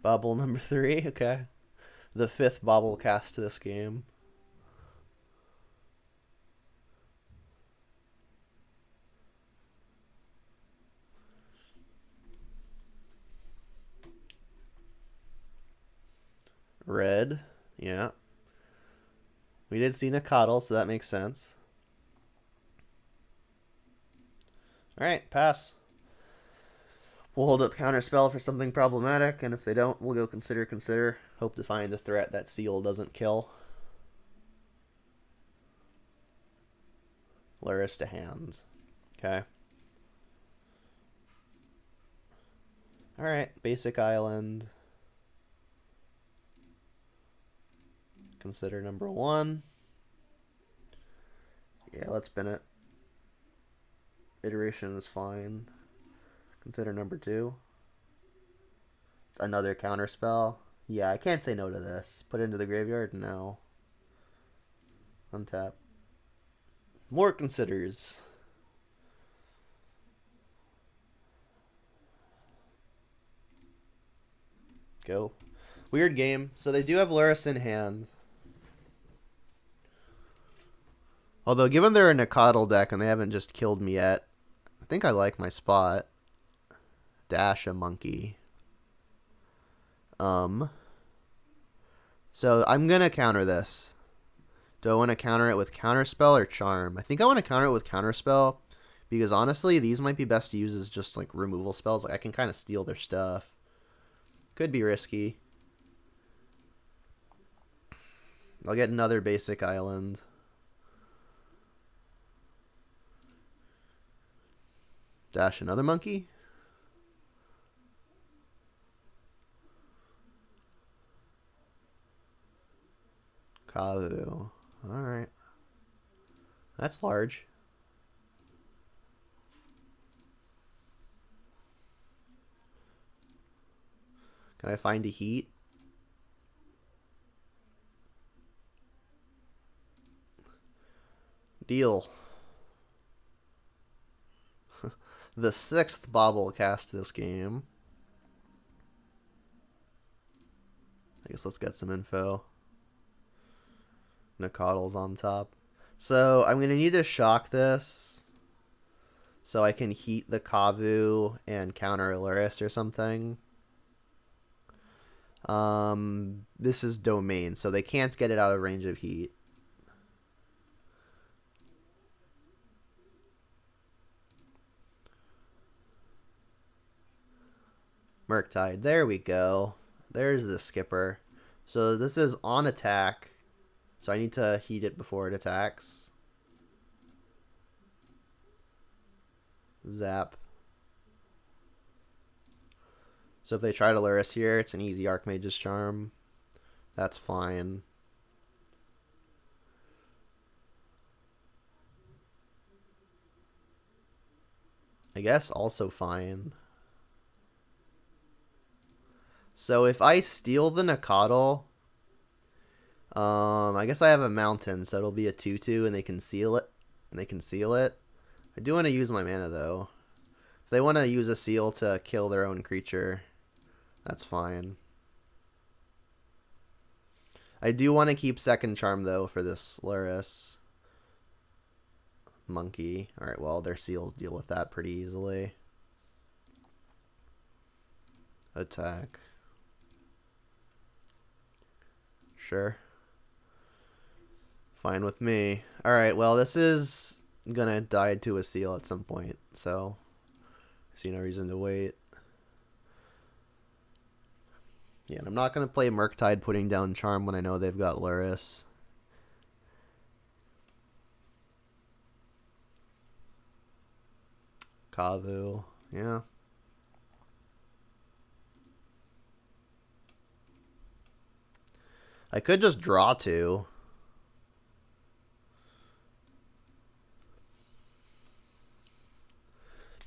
Bobble number 3, okay. The 5th bobble cast to this game. Red, yeah. We did see Nakatl, so that makes sense. Alright, pass. We'll hold up counterspell for something problematic, and if they don't, we'll go consider. Hope to find a threat that seal doesn't kill. Luris to hand. Okay. Alright, basic island. Consider number 1. Yeah, let's spin it. Iteration is fine. Consider number 2. It's another counter spell. Yeah, I can't say no to this. Put it into the graveyard? No. Untap. More considers. Go. Weird game. So they do have Luris in hand. Although, given they're in a Nakatl deck and they haven't just killed me yet, I think I like my spot. Dash a monkey. So I'm going to counter this. Do I want to counter it with Counterspell or Charm? I think I want to counter it with Counterspell because honestly, these might be best to use as just like removal spells. Like I can kind of steal their stuff. Could be risky. I'll get another basic island. Dash another monkey. Kavu. Alright. That's large. Can I find a heat? Deal. the 6th bobble cast this game. I guess let's get some info. Nacatls on top. So I'm going to need to shock this so I can heat the Kavu and counter Luris or something. This is domain, so they can't get it out of range of heat. Murktide. There we go. There's the skipper. So this is on attack. So I need to heat it before it attacks. Zap. So if they try to lure us here, it's an easy Archmage's Charm. That's fine. I guess also fine. So if I steal the Nacatl, I guess I have a mountain, so it'll be a 2/2 and they can seal it. I do want to use my mana though. If they want to use a seal to kill their own creature, that's fine. I do want to keep second charm though for this Luris. Monkey. Alright, well their seals deal with that pretty easily. Attack. Sure. Fine with me. Alright, well this is gonna die to a seal at some point, so I see no reason to wait. Yeah, and I'm not gonna play Murktide putting down Charm when I know they've got Luris. Kavu, yeah. I could just draw 2.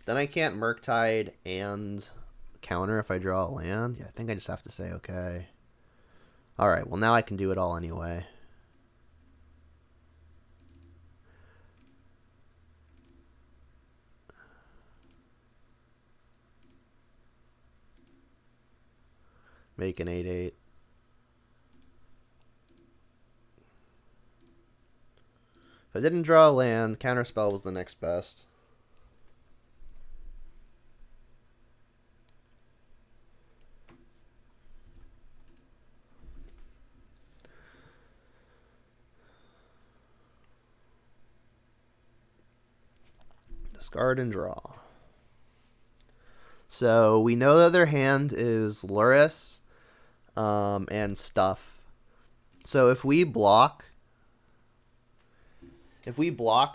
Then I can't Murktide and counter if I draw a land. Yeah, I think I just have to say okay. Alright, well now I can do it all anyway. Make an 8/8. If I didn't draw a land, counterspell was the next best. Discard and draw. So we know that their hand is Luris and stuff. So if we block,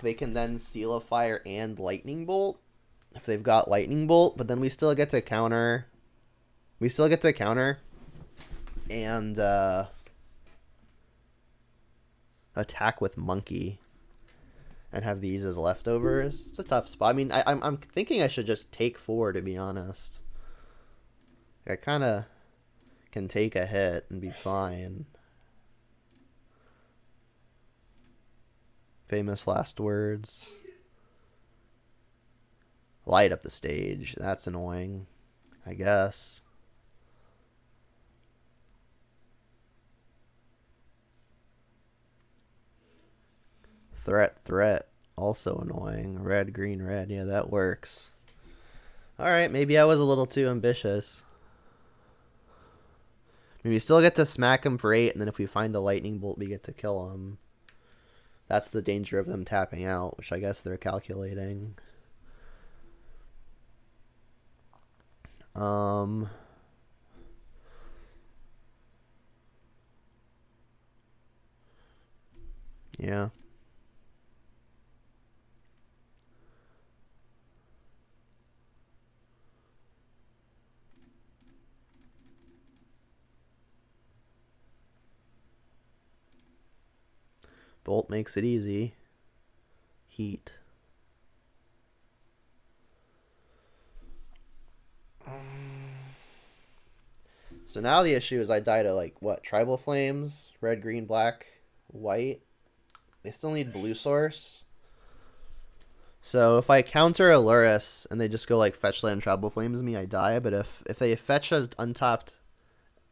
they can then Seal of Fire and Lightning Bolt. If they've got Lightning Bolt, but then we still get to counter. And attack with Monkey. And have these as leftovers. It's a tough spot. I mean, I'm thinking I should just take 4, to be honest. I kind of can take a hit and be fine. Famous last words. Light up the stage. That's annoying, I guess. Threat. Also annoying. Red, green, red. Yeah, that works. Alright, maybe I was a little too ambitious. Maybe we still get to smack him for 8, and then if we find a lightning bolt, we get to kill him. That's the danger of them tapping out, which I guess they're calculating. Yeah. Bolt makes it easy. Heat. So now the issue is I die to, like, what? Tribal Flames? Red, green, black, white. They still need blue source. So if I counter a Lurrus and they just go like fetch land Trouble Flames me, I die. But if they fetch a untapped,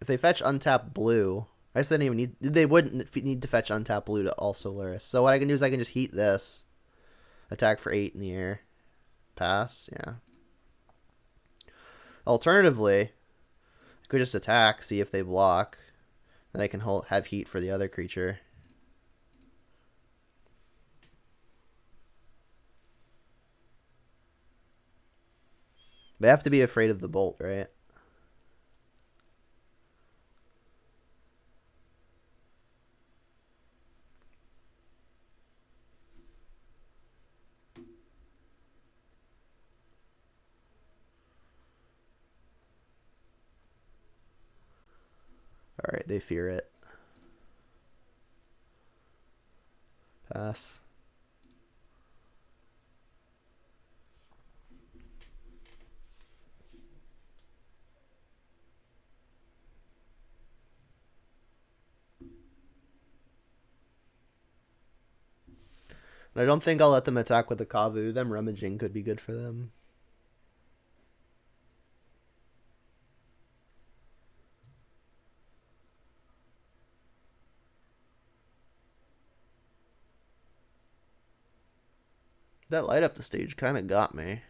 if they fetch untapped blue, I guess they didn't even need. They wouldn't need to fetch untapped blue to also Lurrus. So what I can do is I can just heat this, attack for 8 in the air, pass. Yeah. Alternatively, I could just attack, see if they block, then I can have heat for the other creature. They have to be afraid of the bolt, right? Alright, they fear it. Pass. I don't think I'll let them attack with the Kavu. Them rummaging could be good for them. That light up the stage kind of got me.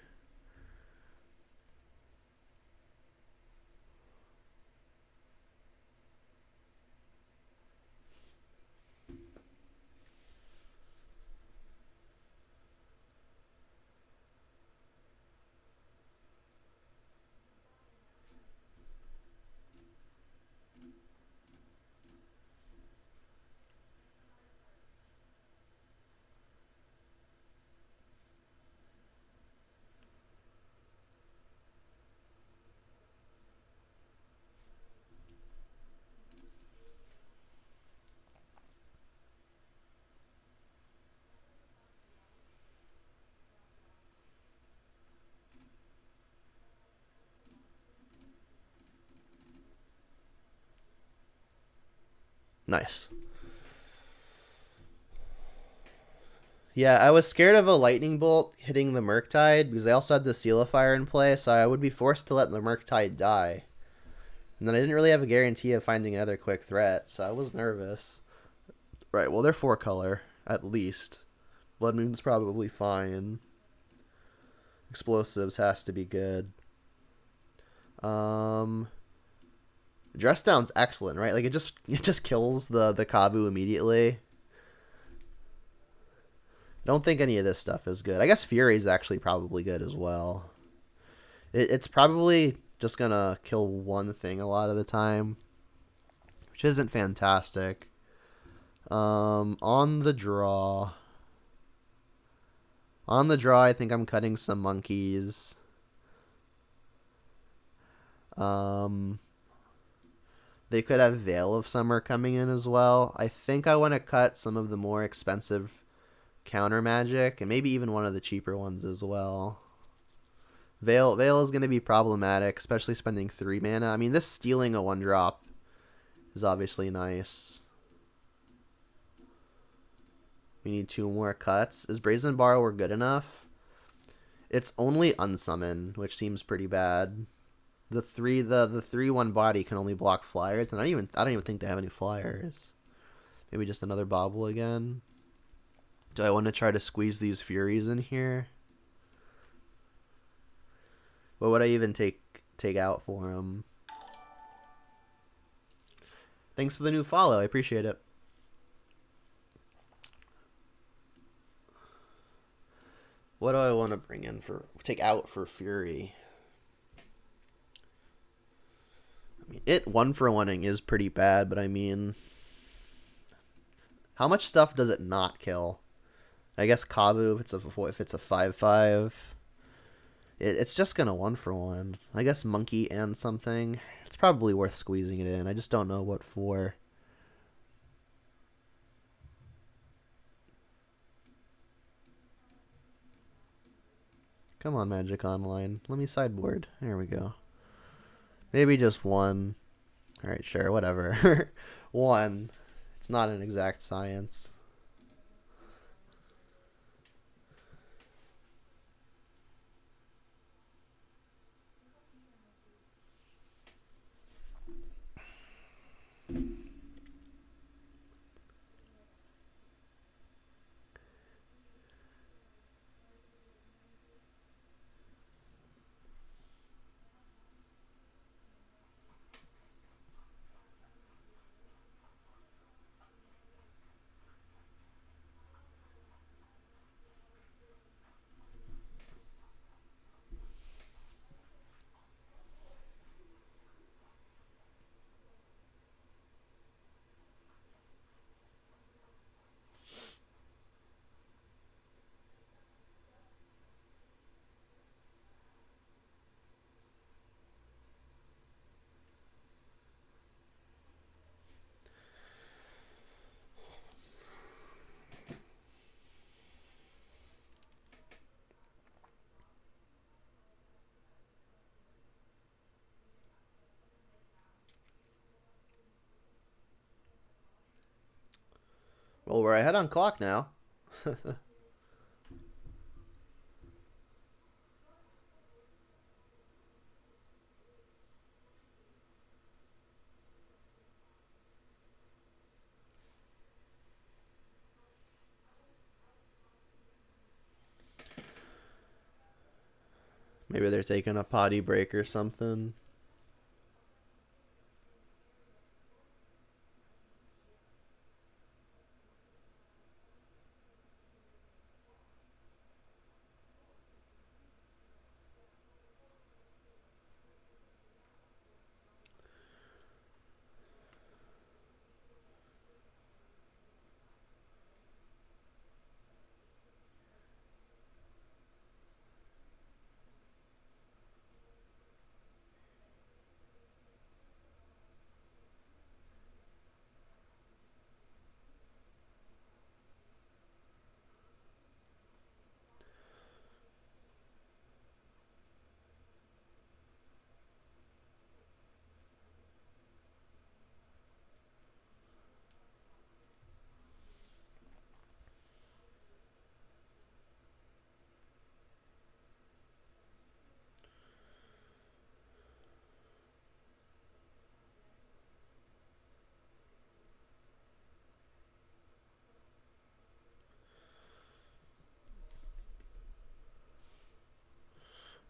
Nice. Yeah, I was scared of a lightning bolt hitting the Murktide because they also had the Seal of Fire in play, so I would be forced to let the Murktide die. And then I didn't really have a guarantee of finding another quick threat, so I was nervous. Right, well, they're 4-color, at least. Blood Moon's probably fine. Explosives has to be good. Dress Down's excellent, right? Like it just kills the Kabu immediately. I don't think any of this stuff is good. I guess Fury is actually probably good as well. It's probably just gonna kill one thing a lot of the time, which isn't fantastic. On the draw, I think I'm cutting some monkeys. They could have Veil of Summer coming in as well. I think I want to cut some of the more expensive counter magic and maybe even one of the cheaper ones as well. Veil is going to be problematic, especially spending 3 mana. I mean, this stealing a 1-drop is obviously nice. We need 2 more cuts. Is Brazen Borrower good enough? It's only Unsummon, which seems pretty bad. The 3/1 body can only block flyers, and I don't even think they have any flyers. Maybe just another Bobble again. Do I want to try to squeeze these Furies in here? What would I even take out for them? Thanks for the new follow. I appreciate it. What do I want to bring in take out for Fury? I mean, it 1-for-1ing is pretty bad, but I mean, how much stuff does it not kill? I guess Kabu if it's a 5/5. It's just gonna 1-for-1. I guess Monkey and something. It's probably worth squeezing it in. I just don't know what for. Come on, Magic Online. Let me sideboard. There we go. Maybe just 1. Alright, sure, whatever. 1. It's not an exact science. Well, we're ahead on clock now. Maybe they're taking a potty break or something.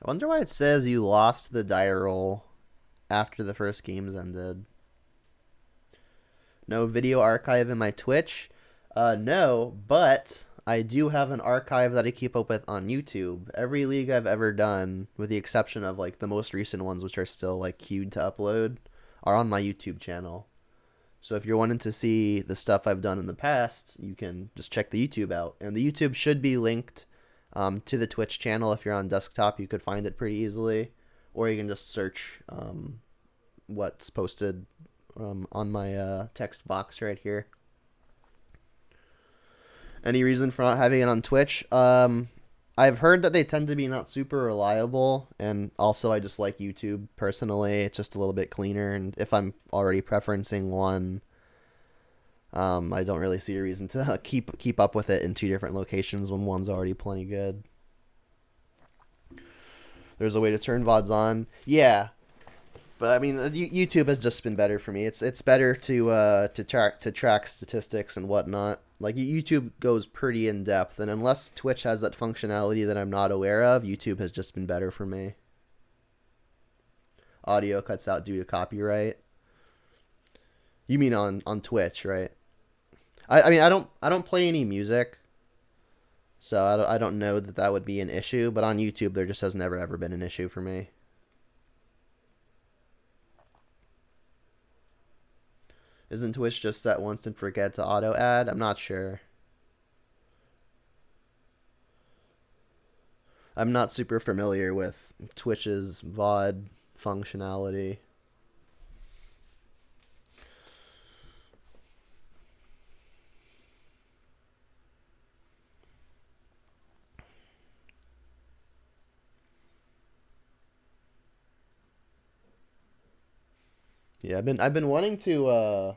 I wonder why it says you lost the die roll after the first games ended. No video archive in my Twitch? No, but I do have an archive that I keep up with on YouTube. Every league I've ever done, with the exception of like the most recent ones, which are still like queued to upload, are on my YouTube channel. So if you're wanting to see the stuff I've done in the past, you can just check the YouTube out. And the YouTube should be linked to the Twitch channel. If you're on desktop, you could find it pretty easily. Or you can just search what's posted on my text box right here. Any reason for not having it on Twitch? I've heard that they tend to be not super reliable, and also I just like YouTube personally. It's just a little bit cleaner, and if I'm already preferencing one, I don't really see a reason to keep up with it in two different locations when one's already plenty good. There's a way to turn VODs on. Yeah. But I mean, YouTube has just been better for me. It's better to track statistics and whatnot. Like YouTube goes pretty in depth, and unless Twitch has that functionality that I'm not aware of, YouTube has just been better for me. Audio cuts out due to copyright. You mean on Twitch, right? I mean I don't play any music, so I don't know that would be an issue. But on YouTube, there just has never ever been an issue for me. Isn't Twitch just set once and forget to auto add? I'm not sure. I'm not super familiar with Twitch's VOD functionality. Yeah, I've been wanting to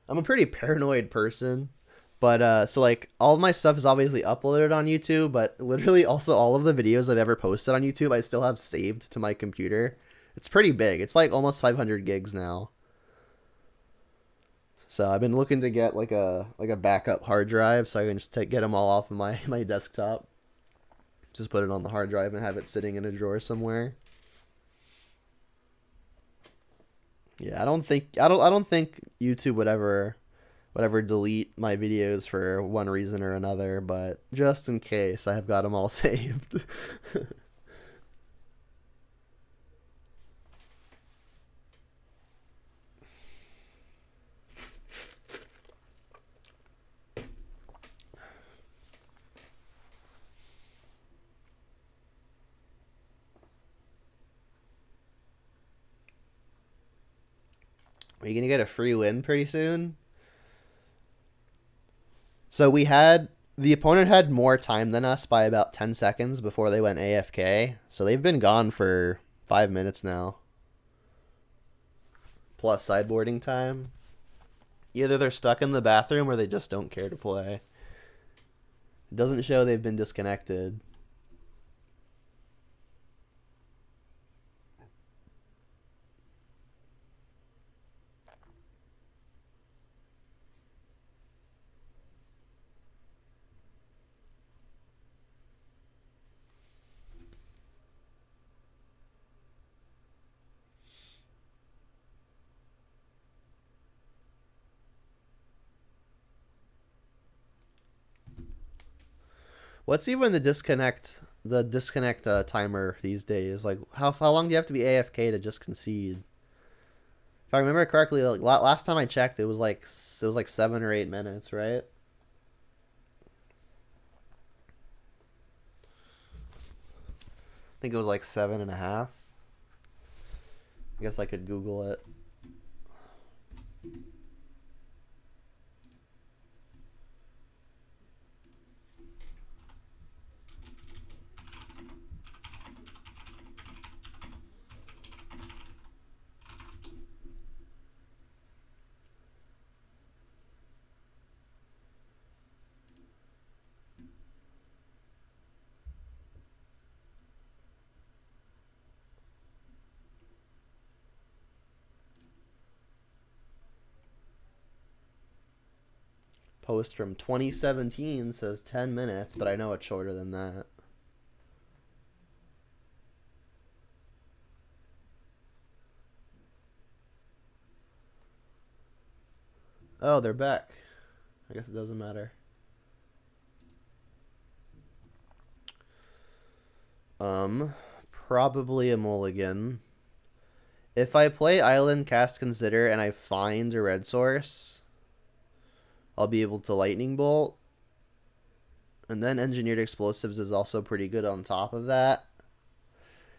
I'm a pretty paranoid person, but so like all of my stuff is obviously uploaded on YouTube, but literally also all of the videos I've ever posted on YouTube I still have saved to my computer. It's pretty big. It's like almost 500 gigs now. So I've been looking to get like a backup hard drive so I can just get them all off of my desktop. Just put it on the hard drive and have it sitting in a drawer somewhere. Yeah, I don't think YouTube would ever delete my videos for one reason or another, but just in case, I have got them all saved. Are you gonna get a free win pretty soon? So the opponent had more time than us by about 10 seconds before they went AFK. So they've been gone for 5 minutes now. Plus sideboarding time. Either they're stuck in the bathroom or they just don't care to play. It doesn't show they've been disconnected. What's even the disconnect timer these days? Like how long do you have to be AFK to just concede? If I remember correctly, like last time I checked, it was like 7 or 8 minutes, right? I think it was like 7.5. I guess I could Google it. Post from 2017 says 10 minutes, but I know it's shorter than that. Oh, they're back. I guess it doesn't matter. Probably a mulligan. If I play Island Cast Consider and I find a red source, I'll be able to Lightning Bolt. And then Engineered Explosives is also pretty good on top of that.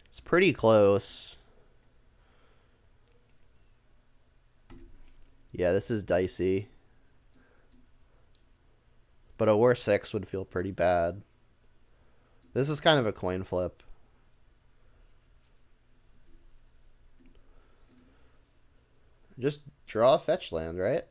It's pretty close. Yeah, this is dicey. But a War 6 would feel pretty bad. This is kind of a coin flip. Just draw a fetch land, right?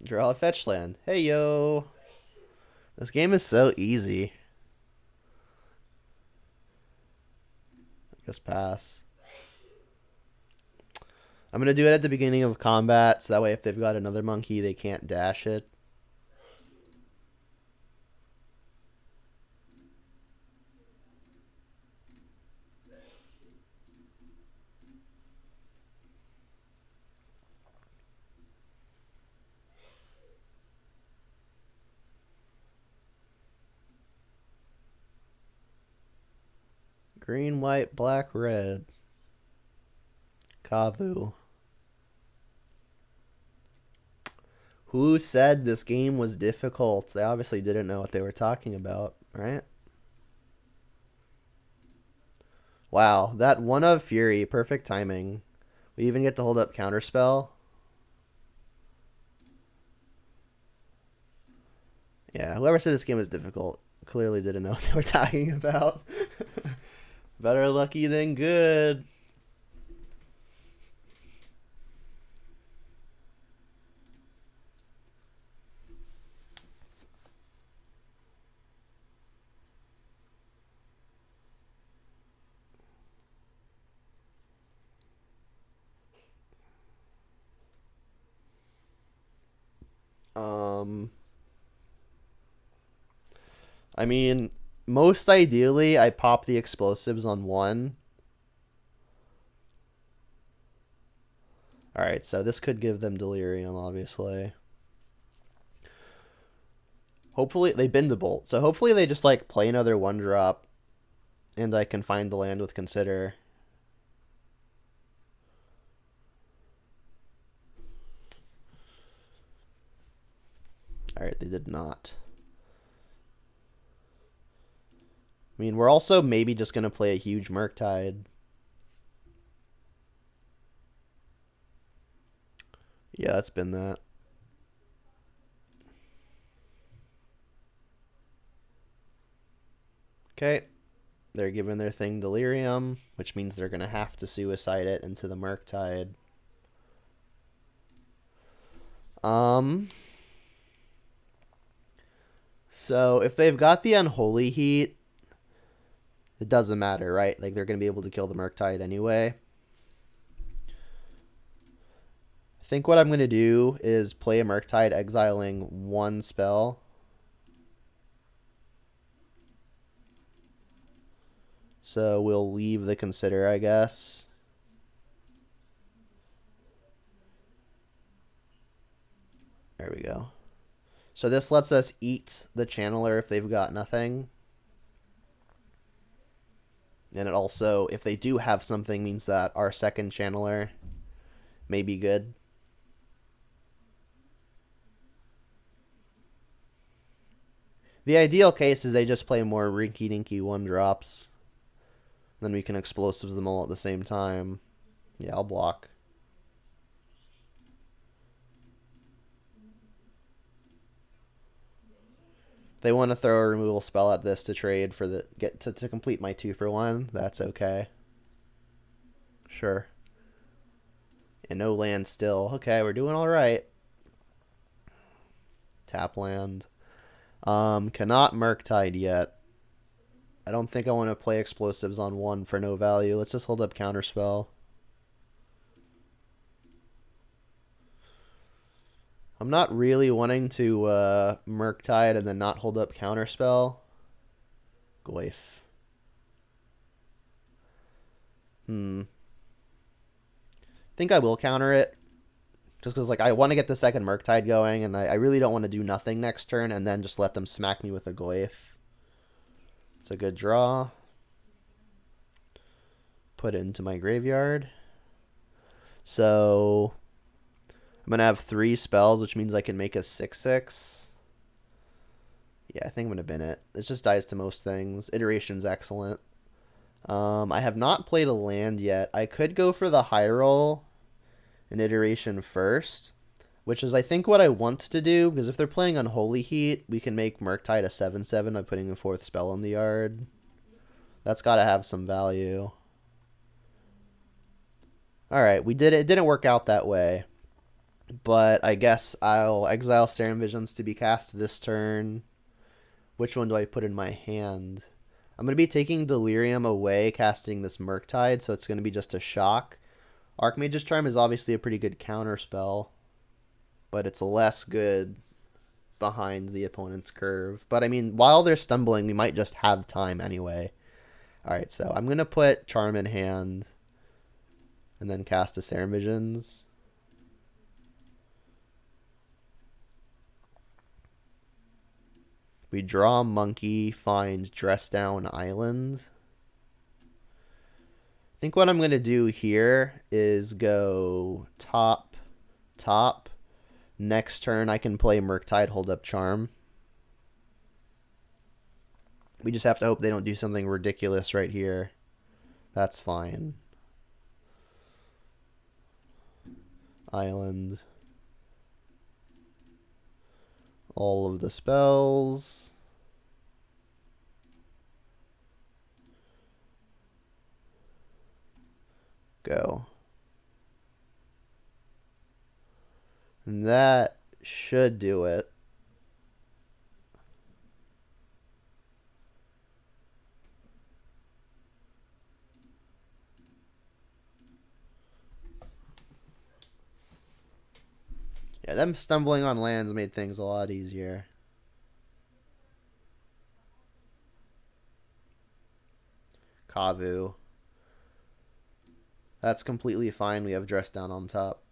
Draw a fetch land. Hey, yo. This game is so easy. I guess pass. I'm going to do it at the beginning of combat, so that way if they've got another monkey, they can't dash it. Green, white, black, red. Kavu. Who said this game was difficult? They obviously didn't know what they were talking about, right? Wow, that one of Fury, perfect timing. We even get to hold up Counterspell. Yeah, whoever said this game was difficult clearly didn't know what they were talking about. Better lucky than good. I mean, most ideally, I pop the explosives on one. Alright, so this could give them delirium, obviously. Hopefully, they bend the bolt. So hopefully they just, like, play another one drop. And I can find the land with Consider. Alright, they did not. I mean, we're also maybe just going to play a huge Murktide. Yeah, it's been that. Okay. They're giving their thing delirium, which means they're going to have to suicide it into the Murktide. So if they've got the Unholy Heat, it doesn't matter, right? Like, they're going to be able to kill the Murktide anyway. I think what I'm going to do is play a Murktide, exiling one spell. So we'll leave the Consider, I guess. There we go. So this lets us eat the Channeler if they've got nothing. And it also, if they do have something, means that our second Channeler may be good. The ideal case is they just play more rinky dinky 1-drops. Then we can explosives them all at the same time. Yeah, I'll block. They want to throw a removal spell at this to trade for the to complete my 2-for-1. That's okay. Sure. And no land still. Okay, we're doing all right. Tap land. Cannot Murktide yet. I don't think I want to play explosives on 1 for no value. Let's just hold up Counterspell. I'm not really wanting to Murktide and then not hold up Counterspell. Goif. I think I will counter it. Just because, like, I want to get the second Murktide going, and I really don't want to do nothing next turn and then just let them smack me with a Goif. It's a good draw. Put it into my graveyard. So I'm going to have 3 spells, which means I can make a 6/6. Yeah, I think I'm going to bin it. It just dies to most things. Iteration's excellent. I have not played a land yet. I could go for the high roll and iteration first, which is I think what I want to do, because if they're playing Unholy Heat, we can make Murktide a 7/7 by putting a 4th spell in the yard. That's got to have some value. Alright, we did it. It didn't work out that way. But I guess I'll exile Staring Visions to be cast this turn. Which one do I put in my hand? I'm going to be taking Delirium away, casting this Murktide, so it's going to be just a shock. Archmage's Charm is obviously a pretty good counter spell, but it's less good behind the opponent's curve. But I mean, while they're stumbling, we might just have time anyway. Alright, so I'm going to put Charm in hand and then cast a Staring Visions. We draw Monkey, find Dress Down Island. I think what I'm going to do here is go top, top. Next turn I can play Murktide, hold up Charm. We just have to hope they don't do something ridiculous right here. That's fine. Island. All of the spells. Go. And that should do it. Yeah, them stumbling on lands made things a lot easier. Kavu. That's completely fine. We have Dress Down on top.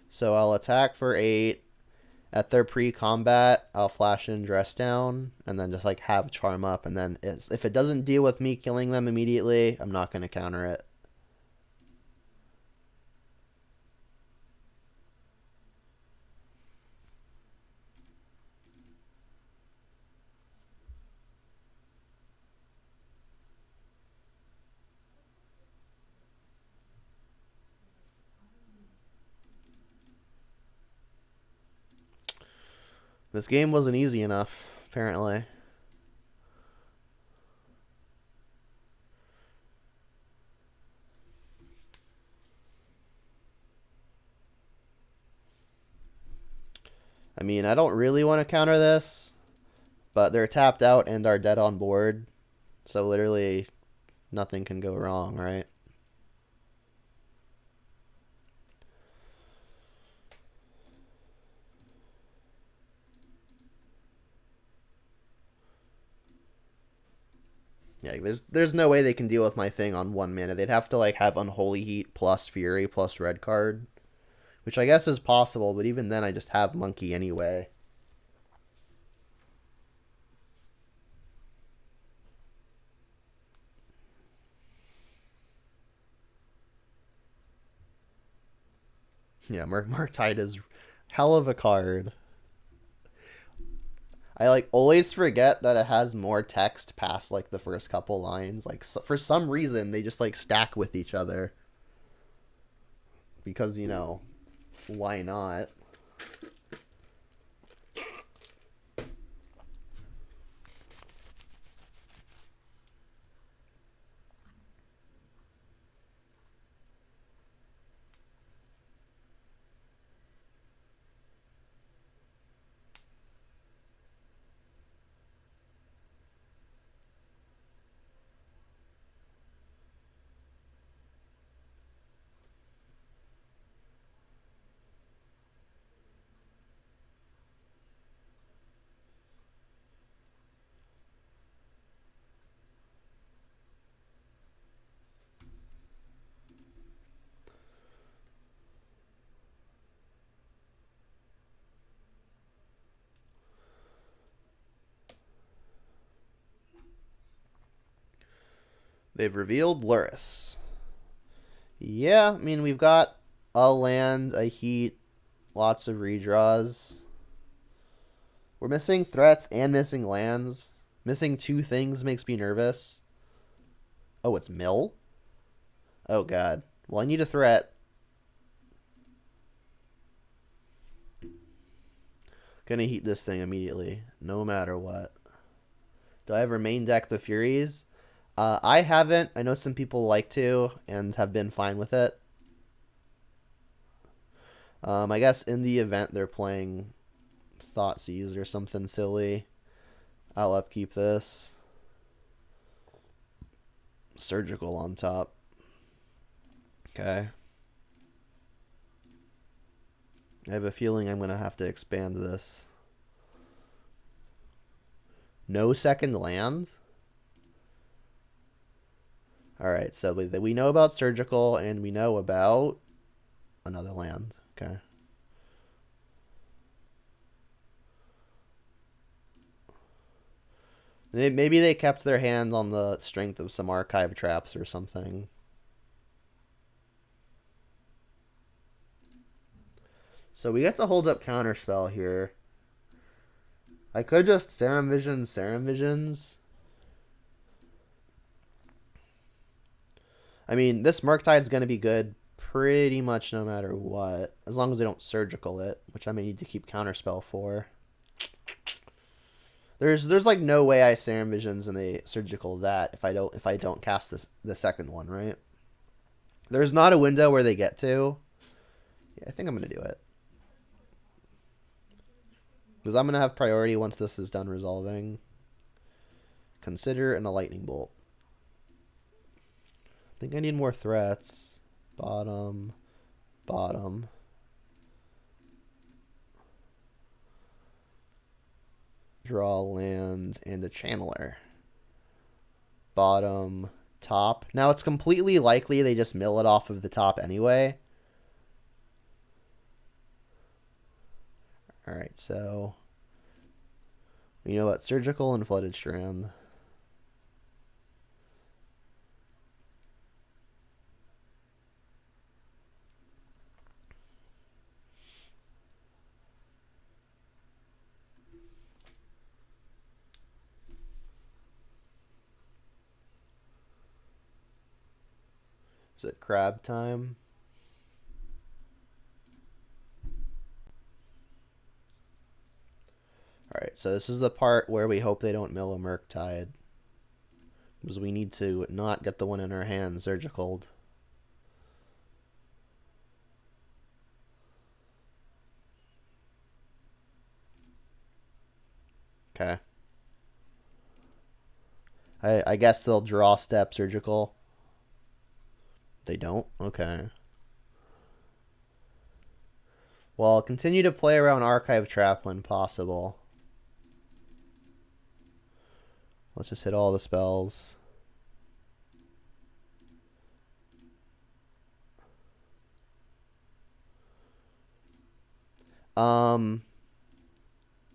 So I'll attack for 8. At their pre-combat, I'll flash in Dress Down and then just like have Charm up. And then if it doesn't deal with me killing them immediately, I'm not going to counter it. This game wasn't easy enough, apparently. I mean, I don't really want to counter this, but they're tapped out and are dead on board. So literally nothing can go wrong, right? Yeah, there's no way they can deal with my thing on 1 mana. They'd have to like have Unholy Heat plus Fury plus red card, which I guess is possible, but even then I just have Monkey anyway. Yeah, Murktide is hell of a card. I like always forget that it has more text past like the first couple lines. Like for some reason they just like stack with each other. Because, you know, why not? They've revealed Luris. Yeah, I mean, we've got a land, a heat, lots of redraws. We're missing threats and missing lands. Missing two things makes me nervous. Oh, it's mill? Oh, God. Well, I need a threat. Gonna heat this thing immediately, no matter what. Do I ever main deck the Furies? I haven't. I know some people like to and have been fine with it. I guess in the event they're playing Thoughtseize or something silly, I'll upkeep this. Surgical on top. Okay. I have a feeling I'm going to have to expand this. No second land? Alright, so we know about Surgical and we know about another land. Okay. Maybe they kept their hand on the strength of some archive traps or something. So we get to hold up Counterspell here. I could just Serum Visions. I mean, this Murktide's going to be good pretty much no matter what. As long as they don't Surgical it, which I may need to keep Counterspell for. There's like no way I Serum Visions and they Surgical that if I don't cast the second one, right? There's not a window where they get to. Yeah, I think I'm going to do it. Because I'm going to have priority once this is done resolving. Consider and a Lightning Bolt. I think I need more threats. Bottom. Draw land and a Channeler. Bottom, top. Now it's completely likely they just mill it off of the top anyway. Alright, so we know about Surgical and Flooded Strand. Is it crab time? Alright, so this is the part where we hope they don't mill a Murktide. Because we need to not get the one in our hand surgical. Okay. I guess they'll draw step surgical. They don't? Okay. Well, I'll continue to play around Archive Trap when possible. Let's just hit all the spells.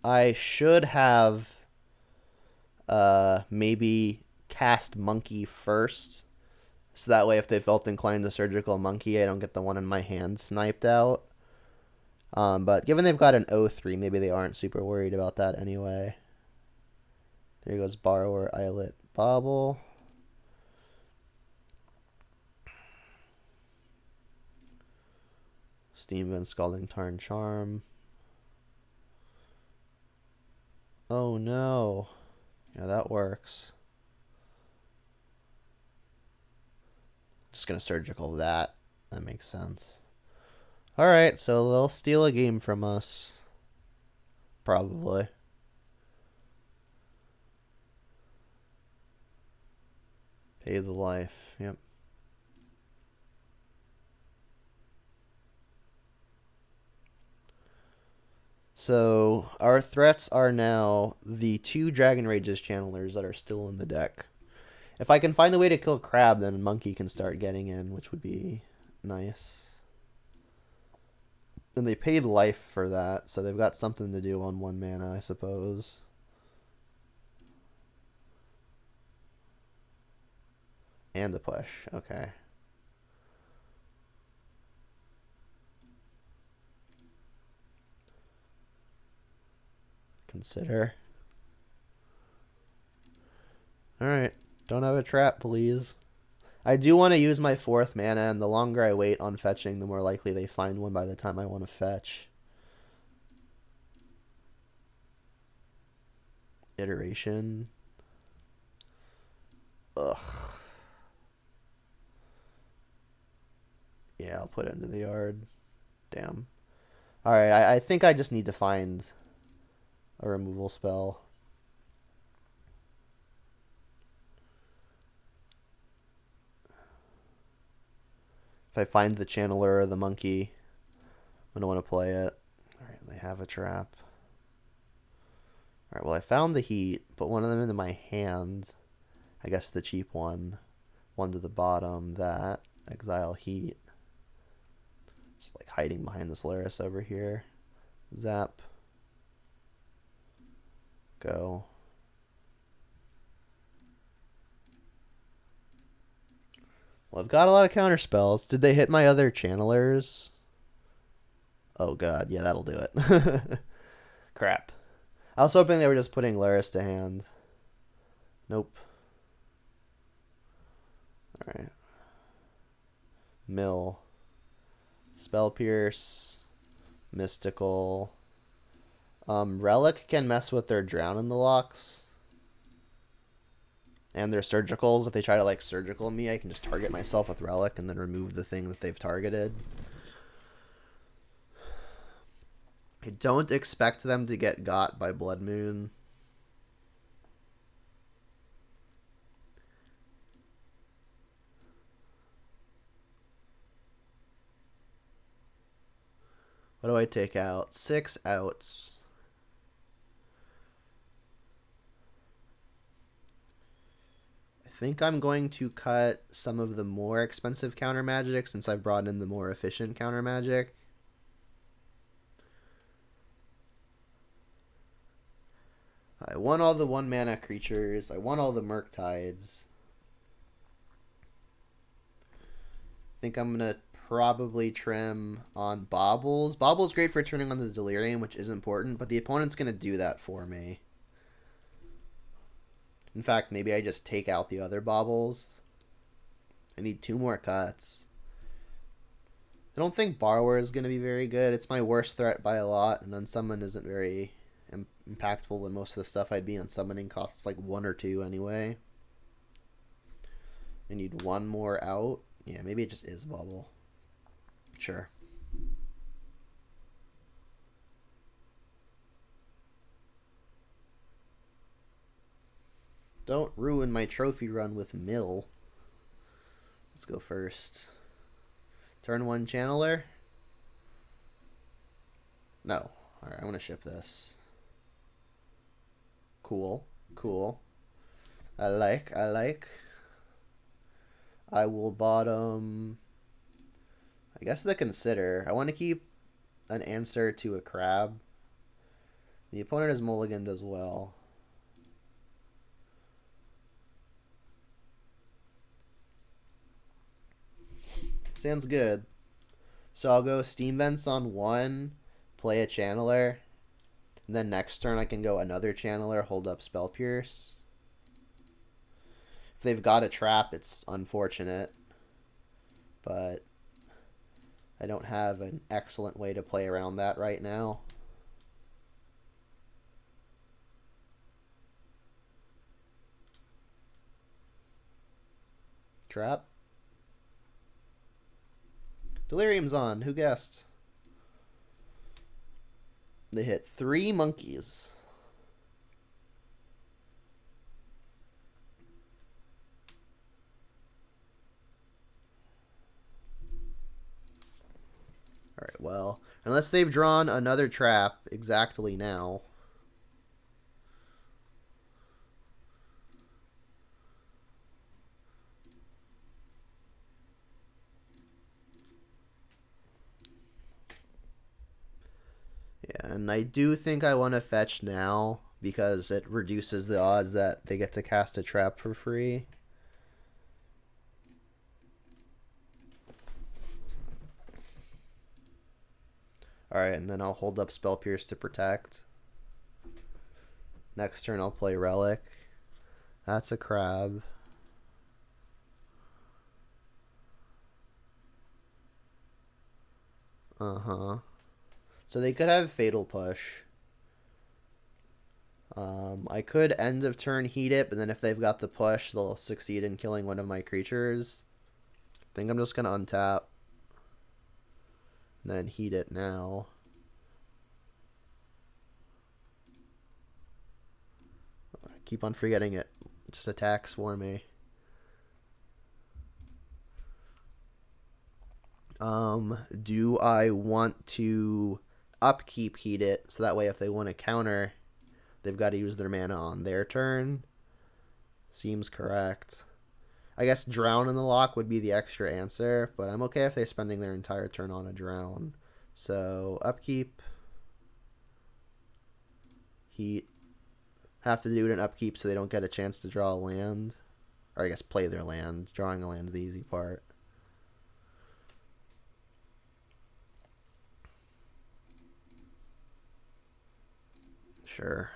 I should have maybe cast Monkey first. So that way if they felt inclined to surgical Monkey, I don't get the one in my hand sniped out. But given they've got an 0-3, maybe they aren't super worried about that anyway. There goes Borrower, Islet, Bobble. Steam Vent, Scalding Tarn, Charm. Oh no. Yeah, that works. Just gonna surgical that. That makes sense. Alright, so they'll steal a game from us. Probably. Pay the life. Yep. So our threats are now the 2 Dragon Rages channelers that are still in the deck. If I can find a way to kill Crab, then Monkey can start getting in, which would be nice. And they paid life for that, so they've got something to do on 1 mana, I suppose. And a push. Okay. Consider. Alright. Don't have a trap, please. I do want to use my 4th mana, and the longer I wait on fetching, the more likely they find one by the time I want to fetch. Iteration. Ugh. Yeah, I'll put it into the yard. Damn. Alright, I think I just need to find a removal spell. If I find the Channeler or the Monkey, I don't want to play it. Alright, they have a trap. Alright, well I found the Heat, put one of them into my hand. I guess the cheap one. One to the bottom, that. Exile Heat. Just like hiding behind this Laris over here. Zap. Go. Well, I've got a lot of counter spells. Did they hit my other channelers? Oh god, yeah, that'll do it. Crap. I was hoping they were just putting Laris to hand. Nope. Alright. Mill. Spell Pierce. Mystical. Relic can mess with their Drown in the Locks. And their surgicals. If they try to like surgical me, I can just target myself with Relic and then remove the thing that they've targeted. I don't expect them to get got by Blood Moon. What do I take out? 6 outs. I think I'm going to cut some of the more expensive counter magic since I've brought in the more efficient counter magic. I want all the 1 mana creatures. I want all the Murktides. I think I'm going to probably trim on Baubles. Baubles great for turning on the Delirium, which is important, but the opponent's going to do that for me. In fact, maybe I just take out the other Baubles. I need 2 more cuts. I don't think Borrower is going to be very good. It's my worst threat by a lot, and Unsummon isn't very impactful than most of the stuff I'd be on summoning. Costs like 1 or 2 anyway. I need 1 more out. Yeah, maybe it just is bubble. Sure. Don't ruin my trophy run with Mill. Let's go first. Turn 1 Channeler. No. Alright, I'm going to ship this. Cool. Cool. I like. I will bottom... I guess the Consider. I want to keep an answer to a Crab. The opponent is mulliganed as well. Sounds good. So I'll go Steam Vents on 1, play a Channeler, and then next turn I can go another Channeler, hold up Spell Pierce. If they've got a trap, it's unfortunate, but I don't have an excellent way to play around that right now. Trap. Delirium's on. Who guessed? They hit 3 monkeys. Alright, well, unless they've drawn another trap exactly now. Yeah, and I do think I want to fetch now because it reduces the odds that they get to cast a trap for free. Alright, and then I'll hold up Spell Pierce to protect. Next turn I'll play Relic. That's a Crab. Uh-huh. So they could have Fatal Push. I could end of turn heat it, but then if they've got the push, they'll succeed in killing one of my creatures. I think I'm just going to untap. And then heat it now. I keep on forgetting it. It just attacks for me. Do I want to upkeep heat it so that way if they want to counter, they've got to use their mana on their turn? Seems correct. I guess Drown in the lock would be the extra answer, but I'm okay if they're spending their entire turn on a Drown. So upkeep, heat. Have to do it in upkeep so they don't get a chance to draw a land. Or I guess play their land. Drawing a land's the easy part. Sure.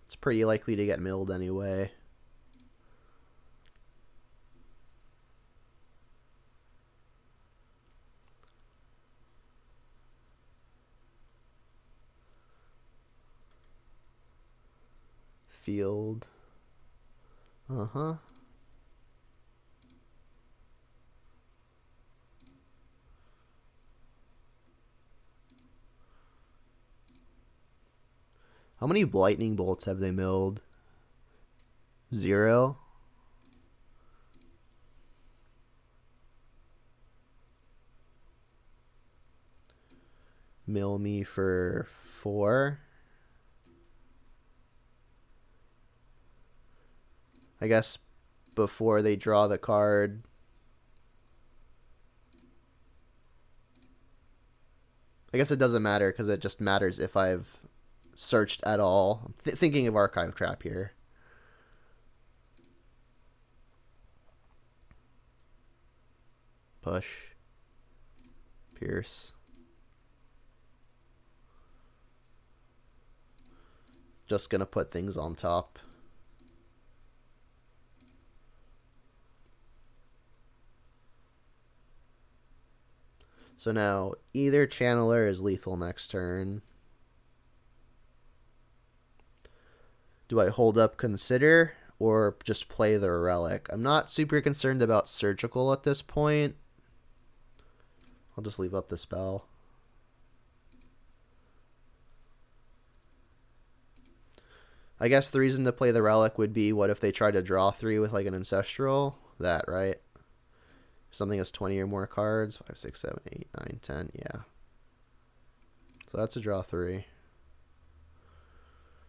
It's pretty likely to get milled anyway. Field. Uh-huh. How many lightning bolts have they milled? 0? Mill me for 4. I guess before they draw the card. I guess it doesn't matter because it just matters if I've searched at all. I'm thinking of Archive Trap here. Push. Pierce. Just gonna put things on top. So now either Channeler is lethal next turn. Do I hold up Consider or just play the Relic? I'm not super concerned about Surgical at this point. I'll just leave up the spell. I guess the reason to play the Relic would be, what if they try to draw 3 with like an Ancestral? That, right? Something has 20 or more cards. 5, 6, 7, 8, 9, 10. Yeah. So that's a draw 3.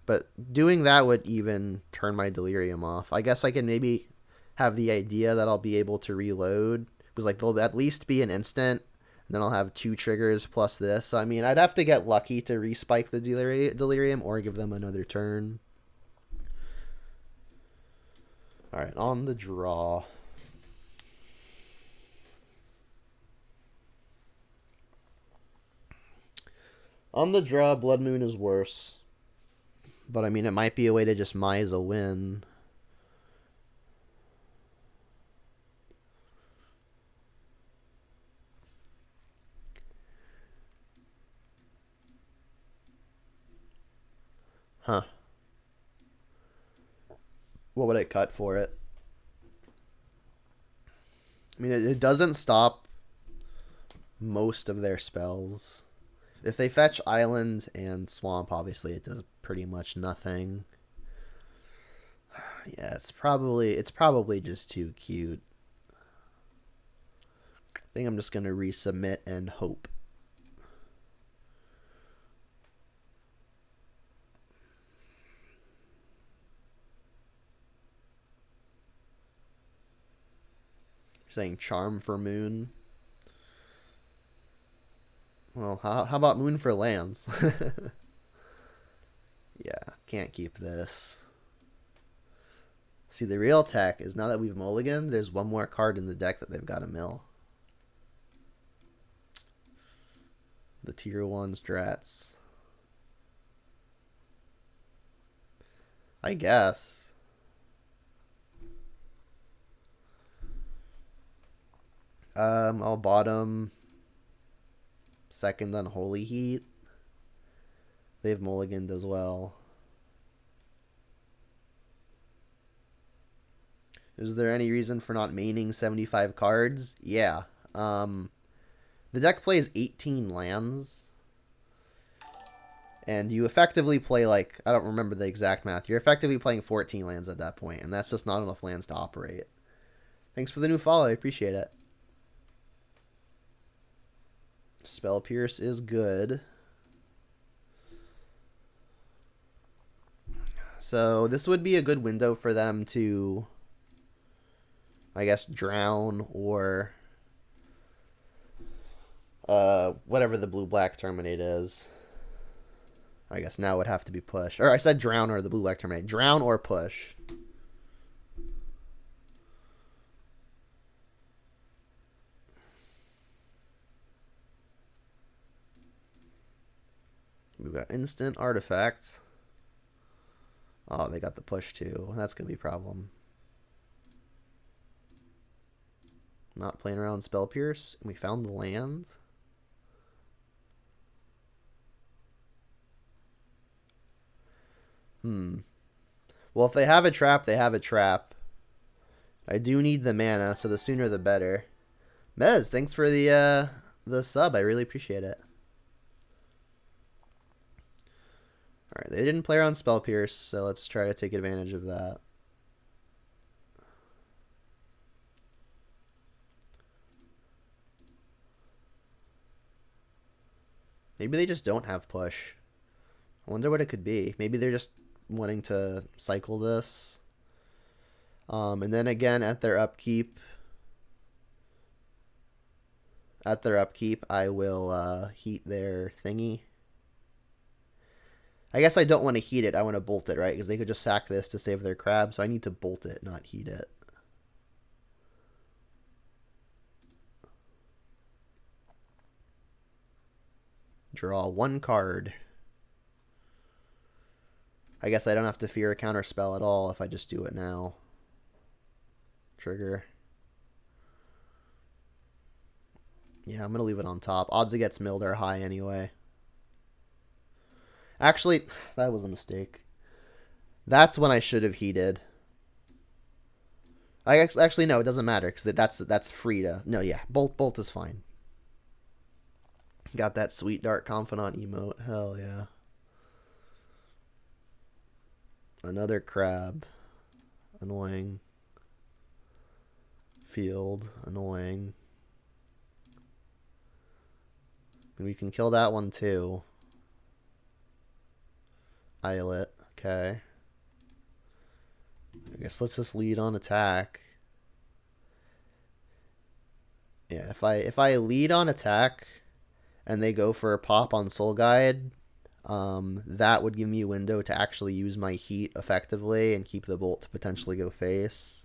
But doing that would even turn my Delirium off. I guess I can maybe have the idea that I'll be able to reload. Because like there'll at least be an instant. And then I'll have 2 triggers plus this. So, I mean, I'd have to get lucky to respike the Delirium or give them another turn. Alright, on the draw. On the draw, Blood Moon is worse. But, I mean, it might be a way to just mize a win. Huh. What would I cut for it? I mean, it doesn't stop most of their spells. If they fetch Island and Swamp, obviously it does pretty much nothing. Yeah, it's probably just too cute. I think I'm just gonna resubmit and hope. You're saying Charm for Moon. Well, how about Moon for lands? Yeah, can't keep this. See, the real tech is now that we've mulliganed, there's one more card in the deck that they've got to mill. The tier 1's Drats. I guess. I'll bottom second Unholy Heat. They've mulliganed as well. Is there any reason for not maining 75 cards? Yeah. The deck plays 18 lands. And you effectively play like, I don't remember the exact math. You're effectively playing 14 lands at that point, and that's just not enough lands to operate. Thanks for the new follow. I appreciate it. Spell Pierce is good. So this would be a good window for them to, I guess, drown or whatever the blue-black terminate is. I guess now it would have to be push. Or I said drown or the blue-black terminate. Drown or push. We've got instant artifacts. Oh, they got the push too. That's going to be a problem. Not playing around Spell Pierce. We found the land. Well, if they have a trap, they have a trap. I do need the mana, so the sooner the better. Mez, thanks for the sub. I really appreciate it. Alright, they didn't play around Spell Pierce, so let's try to take advantage of that. Maybe they just don't have push. I wonder what it could be. Maybe they're just wanting to cycle this. And then again, at their upkeep, I will heat their thingy. I guess I don't want to heat it. I want to bolt it, right? Because they could just sack this to save their crab. So I need to bolt it, not heat it. Draw 1 card. I guess I don't have to fear a counter spell at all if I just do it now. Trigger. Yeah, I'm going to leave it on top. Odds it gets milled are high anyway. Actually, that was a mistake. That's when I should have heated. Actually no, it doesn't matter because that's free to. No, yeah, bolt is fine. Got that sweet dark confidant emote. Hell yeah. Another crab. Annoying. Field. Annoying. We can kill that one too. Islet. Okay. I guess let's just lead on attack. Yeah, if I lead on attack and they go for a pop on Soul Guide, that would give me a window to actually use my heat effectively and keep the bolt to potentially go face.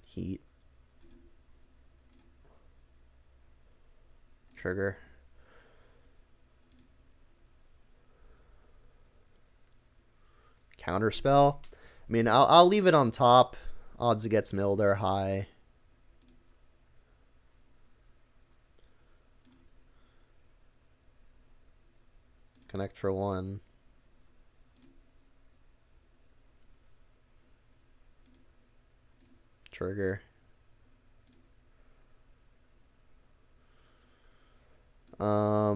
Heat. Trigger. Counterspell. I mean, I'll leave it on top. Odds it gets milled are high. Connect for one. Trigger. I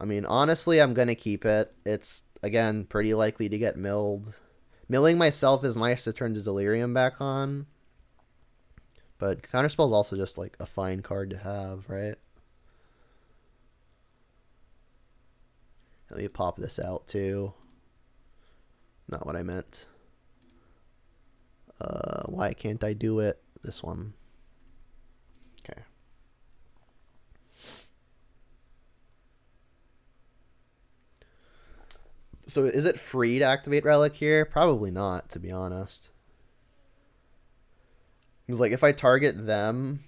mean, honestly, I'm going to keep it. It's, again, pretty likely to get milled. Milling myself is nice to turn the Delirium back on. But Counterspell is also just, like, a fine card to have, right? Let me pop this out, too. Not what I meant. Why can't I do it? This one. Okay. So is it free to activate Relic here? Probably not, to be honest. Because, like, if I target them,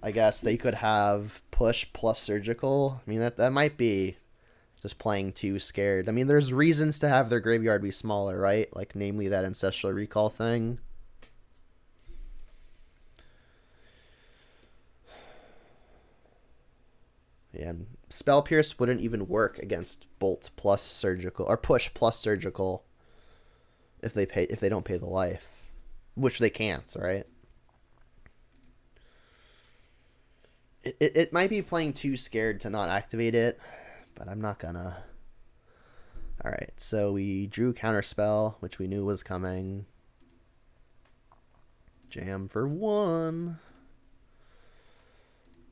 I guess they could have push plus surgical. I mean, that might be just playing too scared. I mean, there's reasons to have their graveyard be smaller, right? Like, namely that Ancestral Recall thing. Yeah, and Spell Pierce wouldn't even work against Bolt plus surgical or push plus surgical if they don't pay the life, which they can't, right? It might be playing too scared to not activate it, but I'm not gonna. All right, so we drew Counterspell, which we knew was coming. Jam for one.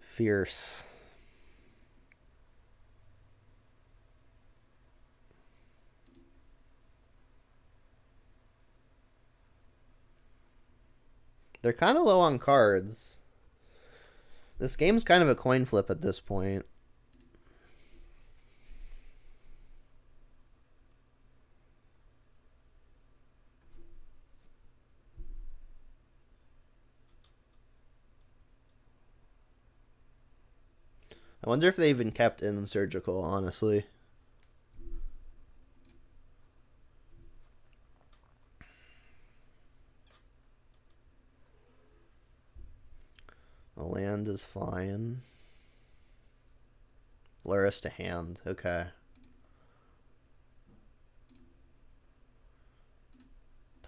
Fierce. They're kind of low on cards. This game's kind of a coin flip at this point. I wonder if they even kept in surgical, honestly. The land is fine. Luris to hand. Okay.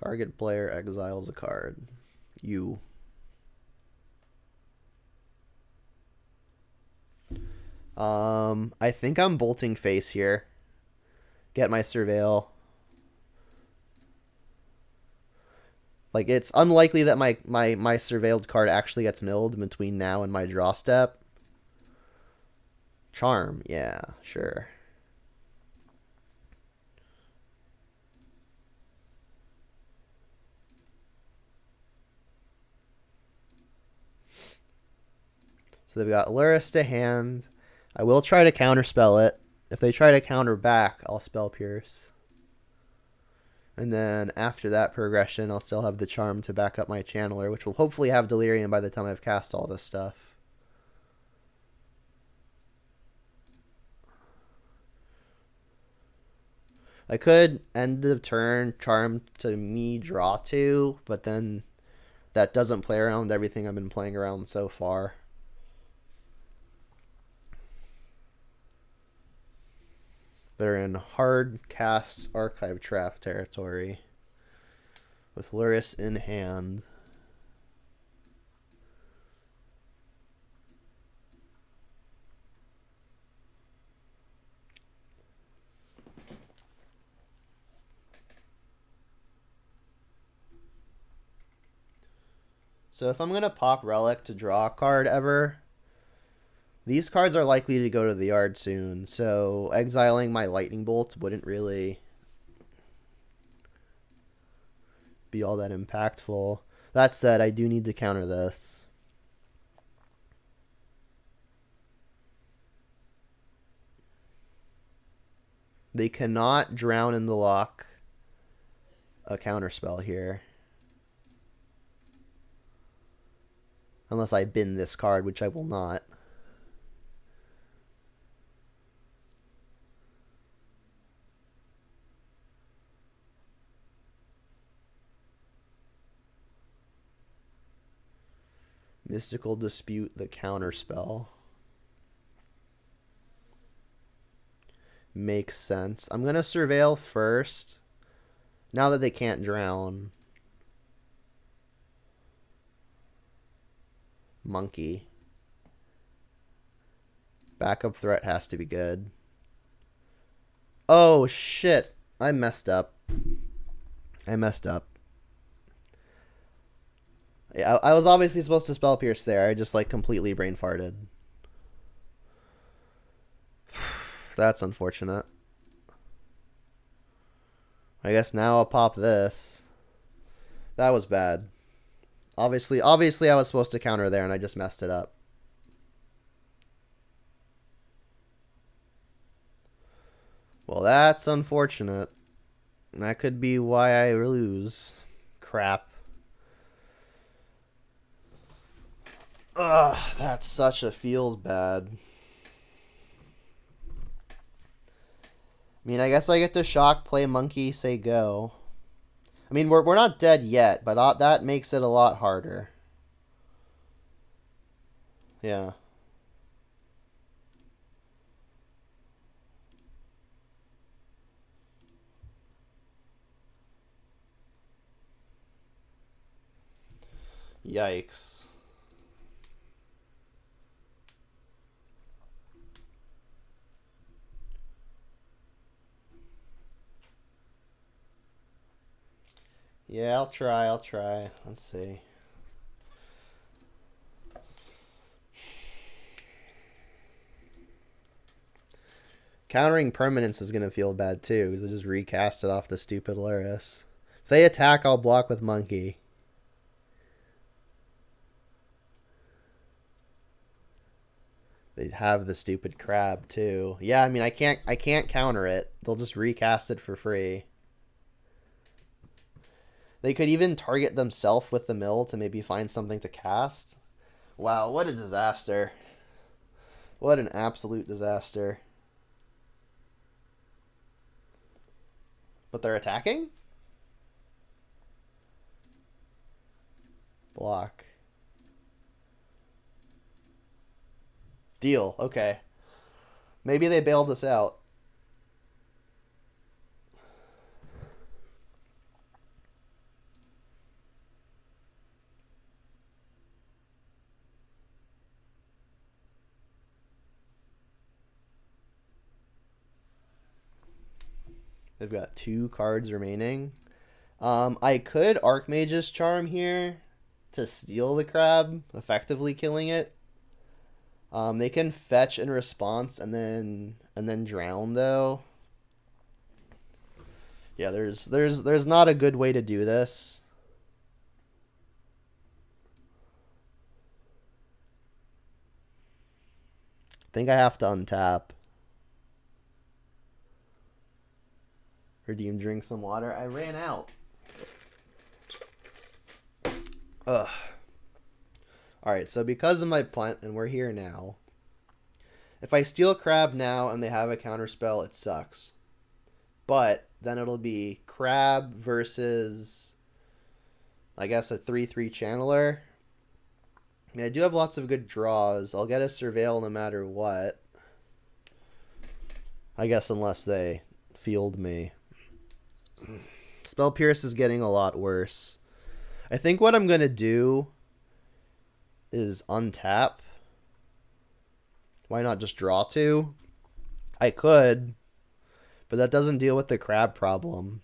Target player exiles a card. You. I think I'm bolting face here. Get my Surveil. Like, it's unlikely that my surveilled card actually gets milled between now and my draw step. Charm, yeah, sure. So they've got Luris to hand. I will try to counterspell it. If they try to counter back, I'll Spell Pierce. And then after that progression, I'll still have the Charm to back up my Channeler, which will hopefully have Delirium by the time I've cast all this stuff. I could end the turn, charm to me, draw 2, but then that doesn't play around everything I've been playing around so far. They're in hard cast archive trap territory with Luris in hand. So if I'm going to pop Relic to draw a card ever, these cards are likely to go to the yard soon, so exiling my Lightning Bolt wouldn't really be all that impactful. That said, I do need to counter this. They cannot drown in the lock a counterspell here. Unless I bin this card, which I will not. Mystical Dispute the counterspell. Makes sense. I'm going to Surveil first. Now that they can't drown. Monkey. Backup threat has to be good. Oh, shit. I messed up. I was obviously supposed to Spell Pierce there. I just, like, completely brain farted. That's unfortunate. I guess now I'll pop this. That was bad. Obviously I was supposed to counter there and I just messed it up. Well, that's unfortunate. That could be why I lose. Crap. Ugh, that such a feels bad. I mean, I guess I get to shock, play monkey, say go. I mean, we're not dead yet, but that makes it a lot harder. Yeah. Yikes. Yeah, I'll try. Let's see. Countering permanence is going to feel bad too, because I just recast it off the stupid Luris. If they attack, I'll block with monkey. They have the stupid crab too. Yeah, I mean I can't counter it. They'll just recast it for free. They could even target themselves with the mill to maybe find something to cast. Wow, what a disaster. What an absolute disaster. But they're attacking? Block. Deal. Okay. Maybe they bailed us out. They've got 2 cards remaining. I could Archmage's Charm here to steal the crab, effectively killing it. They can fetch in response and then drown though. Yeah, there's not a good way to do this. I think I have to untap. Redeem, drink some water. I ran out. Ugh. Alright, so because of my punt, and we're here now, if I steal crab now and they have a counterspell, it sucks. But then it'll be Crab versus, I guess, a 3/3 channeler. I mean, I do have lots of good draws. I'll get a Surveil no matter what. I guess unless they field me. Spell Pierce is getting a lot worse. I think what I'm going to do is untap. Why not just draw 2? I could, but that doesn't deal with the crab problem.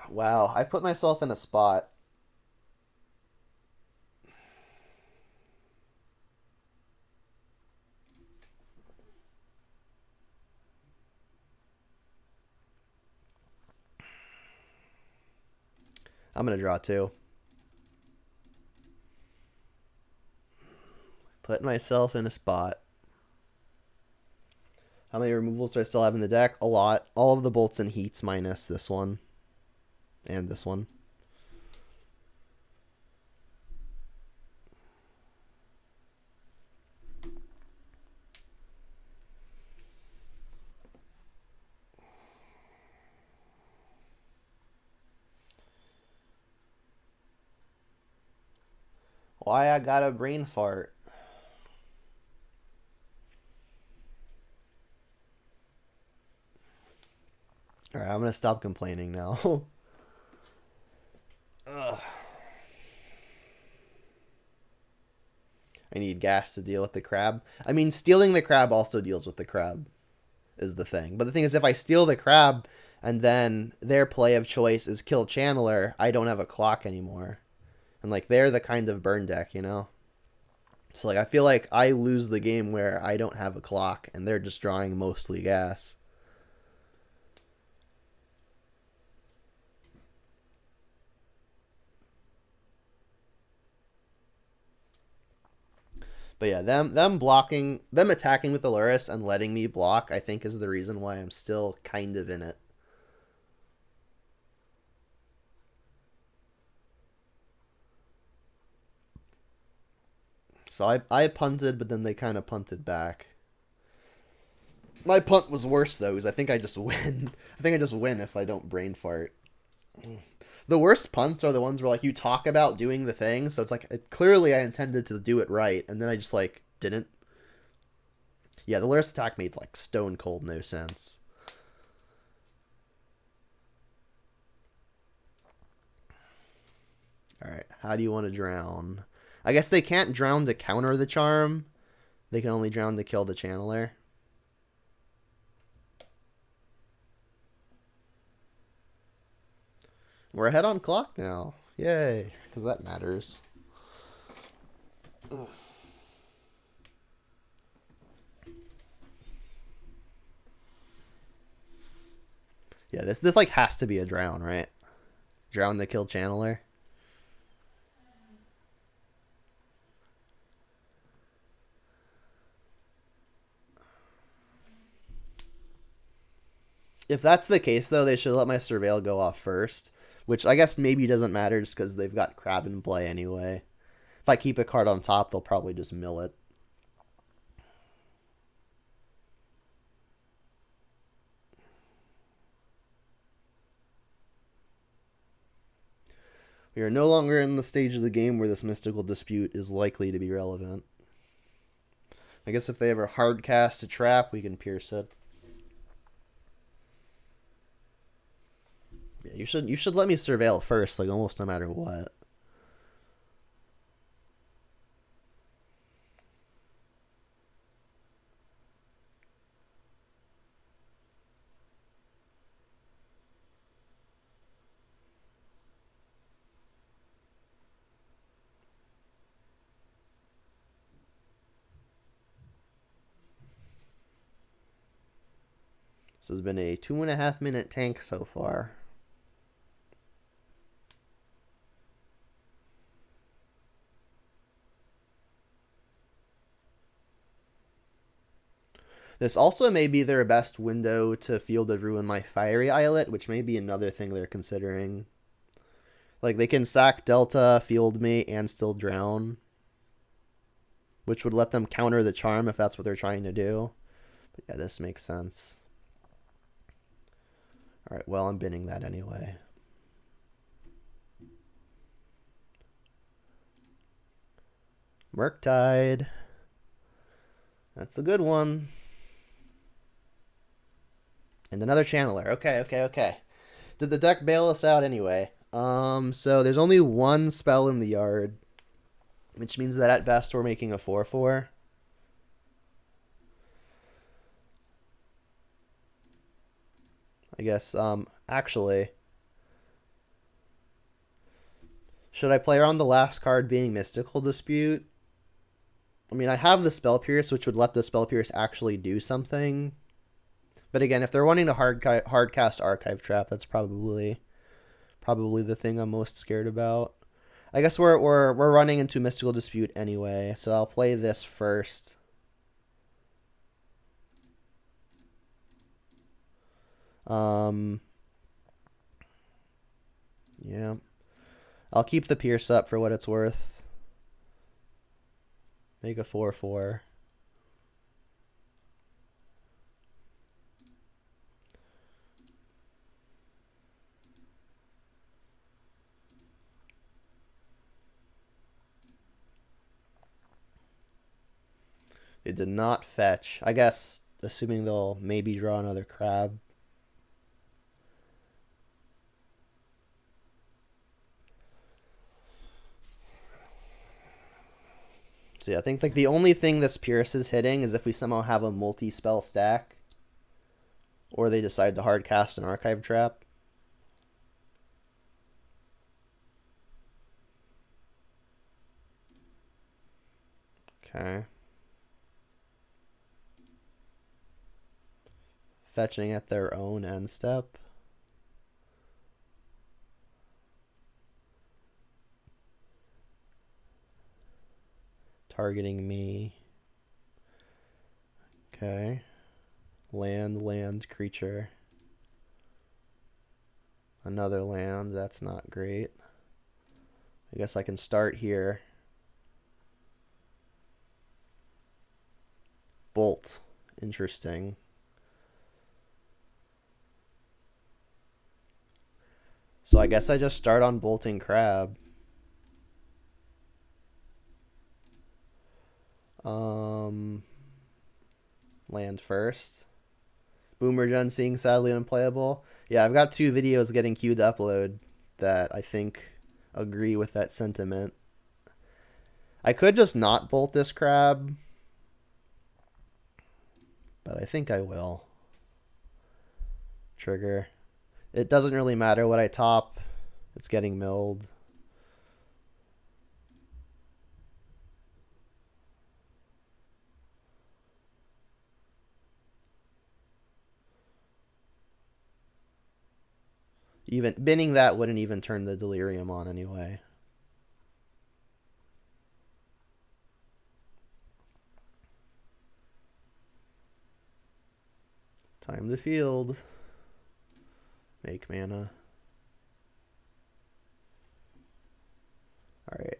Wow, I put myself in a spot. I'm going to draw 2. Put myself in a spot. How many removals do I still have in the deck? A lot. All of the bolts and heats minus this one. And this one. Why I got a brain fart? Alright, I'm going to stop complaining now. Ugh. I need gas to deal with the crab. I mean, stealing the crab also deals with the crab, is the thing. But the thing is, if I steal the crab and then their play of choice is kill channeler, I don't have a clock anymore. And, like, they're the kind of burn deck, you know? So, like, I feel like I lose the game where I don't have a clock and they're just drawing mostly gas. But yeah, them attacking with Aluris and letting me block, I think is the reason why I'm still kind of in it. So I punted, but then they kind of punted back. My punt was worse, though, because I think I just win. I think I just win if I don't brain fart. The worst punts are the ones where, like, you talk about doing the thing, so it's like, clearly I intended to do it right, and then I just, like, didn't. Yeah, the last attack made, like, stone cold no sense. Alright, how do you want to drown? I guess they can't drown to counter the charm. They can only drown to kill the channeler. We're ahead on clock now. Yay, because that matters. Ugh. Yeah, this like has to be a drown, right? Drown to kill channeler. If that's the case, though, they should let my Surveil go off first. Which I guess maybe doesn't matter just because they've got crab in play anyway. If I keep a card on top, they'll probably just mill it. We are no longer in the stage of the game where this mystical dispute is likely to be relevant. I guess if they ever hard cast a trap, we can pierce it. Yeah, you should let me Surveil first, like almost no matter what. This has been a 2.5 minute tank so far. This also may be their best window to Field of Ruin my Fiery Islet, which may be another thing they're considering. Like, they can sack Delta, field me, and still drown. Which would let them counter the charm if that's what they're trying to do. Yeah, this makes sense. Alright, well, I'm binning that anyway. Murktide. That's a good one. And another channeler. Okay. Did the deck bail us out anyway? So there's only one spell in the yard, which means that at best we're making a 4/4. I guess, actually, should I play around the last card being Mystical Dispute? I mean, I have the Spell Pierce, which would let the Spell Pierce actually do something. But again, if they're wanting to hard cast Archive Trap, that's probably the thing I'm most scared about. I guess we're running into Mystical Dispute anyway, so I'll play this first. Yeah. I'll keep the Pierce up for what it's worth. Make a 4/4. They did not fetch. I guess, assuming they'll maybe draw another crab. So yeah, I think like the only thing this Pierce is hitting is if we somehow have a multi-spell stack. Or they decide to hard cast an Archive Trap. Okay. Fetching at their own end step. Targeting me. Okay. Land, creature. Another land, that's not great. I guess I can start here. Bolt. Interesting. So I guess I just start on bolting crab. Land first. Boomer Gun seeing sadly unplayable. Yeah, I've got 2 videos getting queued to upload that I think agree with that sentiment. I could just not bolt this crab, but I think I will. Trigger. It doesn't really matter what I top. It's getting milled. Even binning that wouldn't even turn the delirium on anyway. Time to field. Make mana. Alright,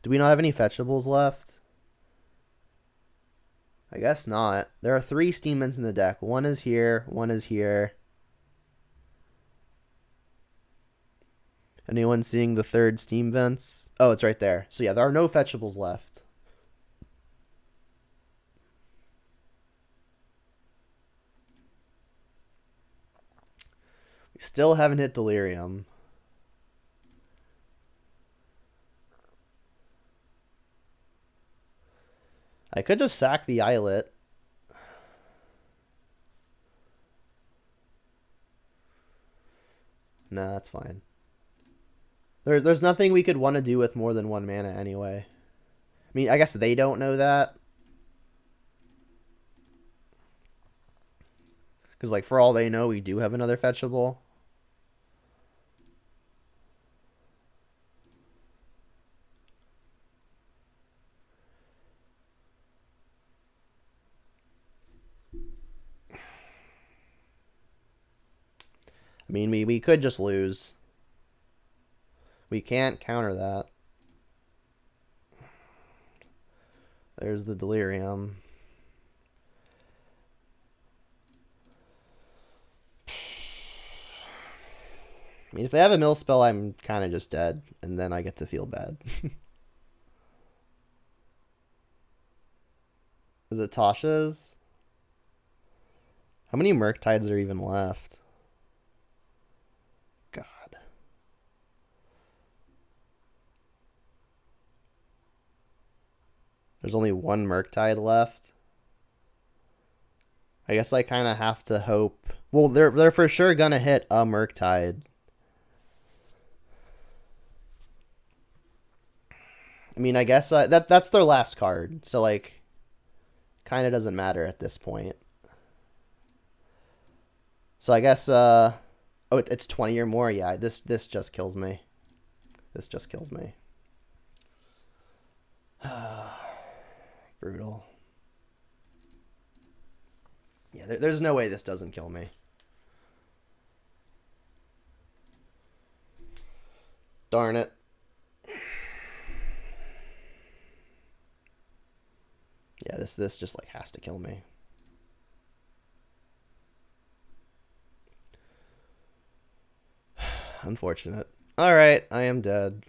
do we not have any fetchables left? I guess not. There are 3 Steam Vents in the deck. One is here, one is here. Anyone seeing the 3rd Steam Vents? Oh, it's right there. So yeah, there are no fetchables left. We still haven't hit Delirium. I could just sack the Islet. Nah, that's fine. There's nothing we could want to do with more than 1 mana anyway. I mean, I guess they don't know that. Because, like, for all they know, we do have another fetchable. I mean, we could just lose. We can't counter that. There's the Delirium. I mean, if they have a mill spell, I'm kind of just dead, and then I get to feel bad. Is it Tasha's? How many Murktides are even left? God. There's only one Murktide left. I guess I kind of have to hope. Well, they're for sure gonna hit a Murktide. I mean, I guess that's their last card, so like, kind of doesn't matter at this point. So I guess oh, it's 20 or more. Yeah, this just kills me. This just kills me. Brutal. Yeah, there's no way this doesn't kill me. Darn it. Yeah, this just like has to kill me. Unfortunate. Alright, I am dead.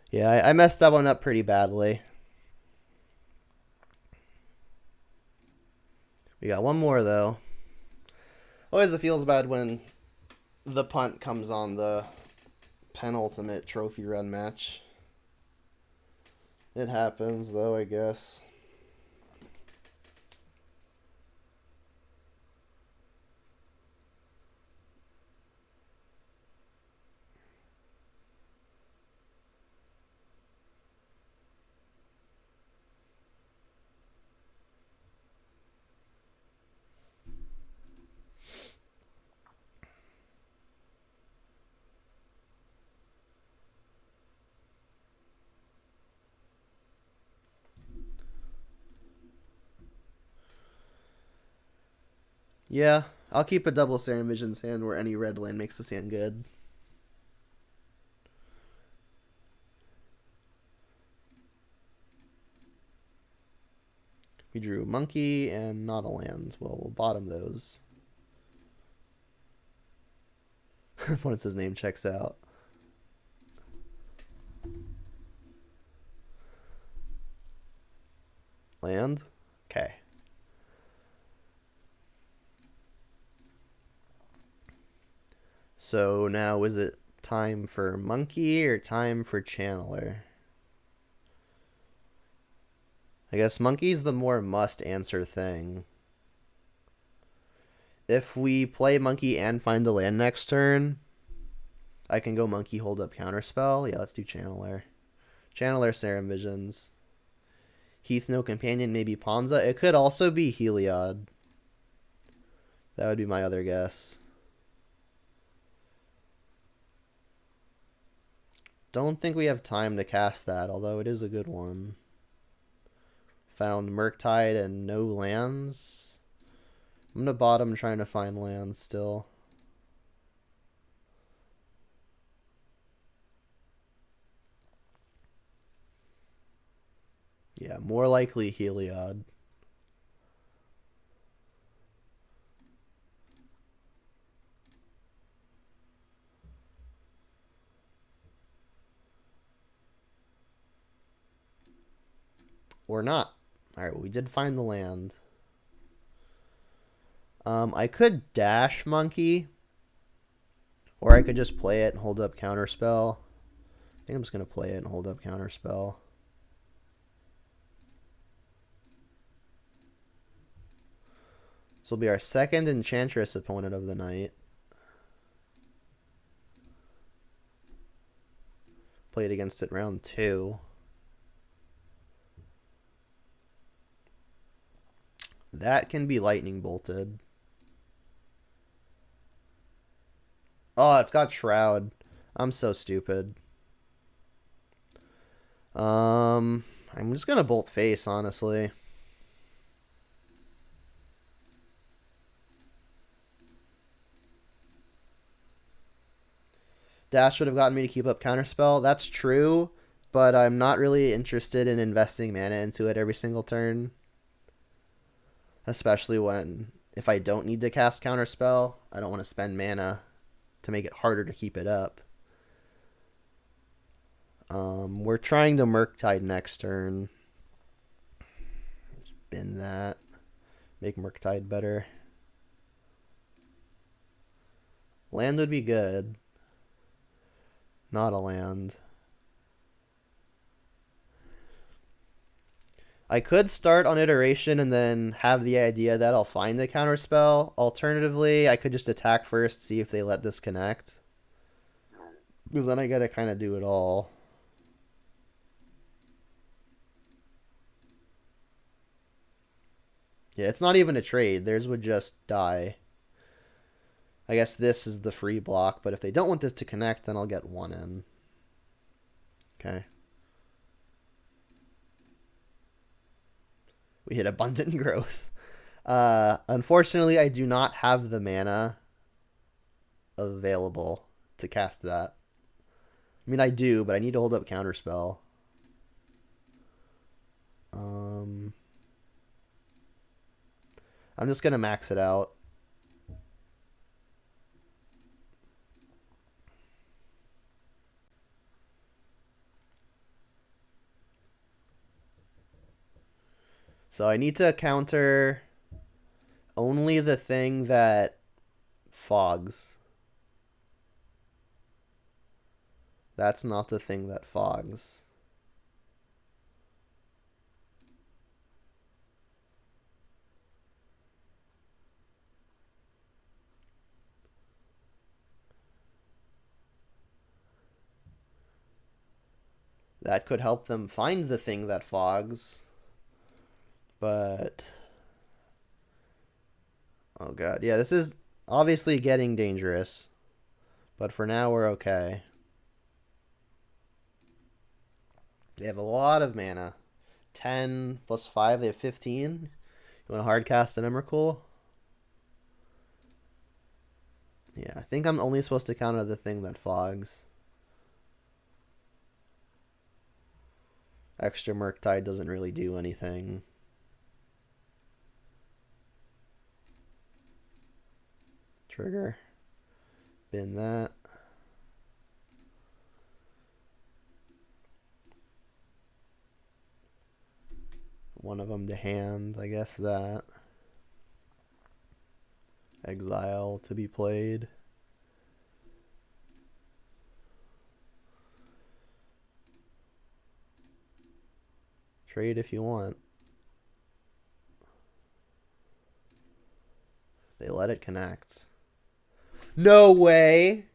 Yeah, I messed that one up pretty badly. We got one more, though. Always it feels bad when the punt comes on the penultimate trophy run match. It happens, though, I guess. Yeah, I'll keep a double Serum Vision's hand where any red land makes this hand good. We drew Monkey and not a land. Well, we'll bottom those. Once his name checks out. Land? Okay. So now is it time for Monkey or time for Channeler? I guess Monkey's the more must answer thing. If we play Monkey and find the land next turn, I can go Monkey, hold up, counterspell. Yeah, let's do Channeler. Channeler, Serum Visions. Heath, no companion, maybe Ponza. It could also be Heliod. That would be my other guess. Don't think we have time to cast that, although it is a good one. Found Murktide and no lands. I'm gonna bottom trying to find lands still. Yeah, more likely Heliod. Or not. Alright, well, we did find the land. I could dash Monkey. Or I could just play it and hold up counterspell. I think I'm just going to play it and hold up counterspell. This will be our second Enchantress opponent of the night. Played against it round 2. That can be lightning bolted. Oh, it's got Shroud. I'm so stupid. I'm just gonna bolt face, honestly. Dash would have gotten me to keep up counterspell. That's true, but I'm not really interested in investing mana into it every single turn. Especially when if I don't need to cast Counterspell. I don't want to spend mana to make it harder to keep it up. We're trying to Murktide next turn. Bin that. Make Murktide better. Land would be good. Not a land. I could start on iteration and then have the idea that I'll find a counterspell. Alternatively, I could just attack first, see if they let this connect. Because then I gotta kind of do it all. Yeah, it's not even a trade. Theirs would just die. I guess this is the free block, but if they don't want this to connect, then I'll get one in. Okay. We hit Abundant Growth. Unfortunately, I do not have the mana available to cast that. I mean, I do, but I need to hold up Counterspell. I'm just going to max it out. So I need to counter only the thing that fogs. That's not the thing that fogs. That could help them find the thing that fogs. But... oh god. Yeah, this is obviously getting dangerous. But for now, we're okay. They have a lot of mana. 10 plus 5, they have 15. You want to hard cast an Emrakul? Yeah, I think I'm only supposed to counter the thing that fogs. Extra Murktide doesn't really do anything. Trigger. Bin that. One of them to hand, I guess that. Exile to be played. Trade if you want. They let it connect. No way!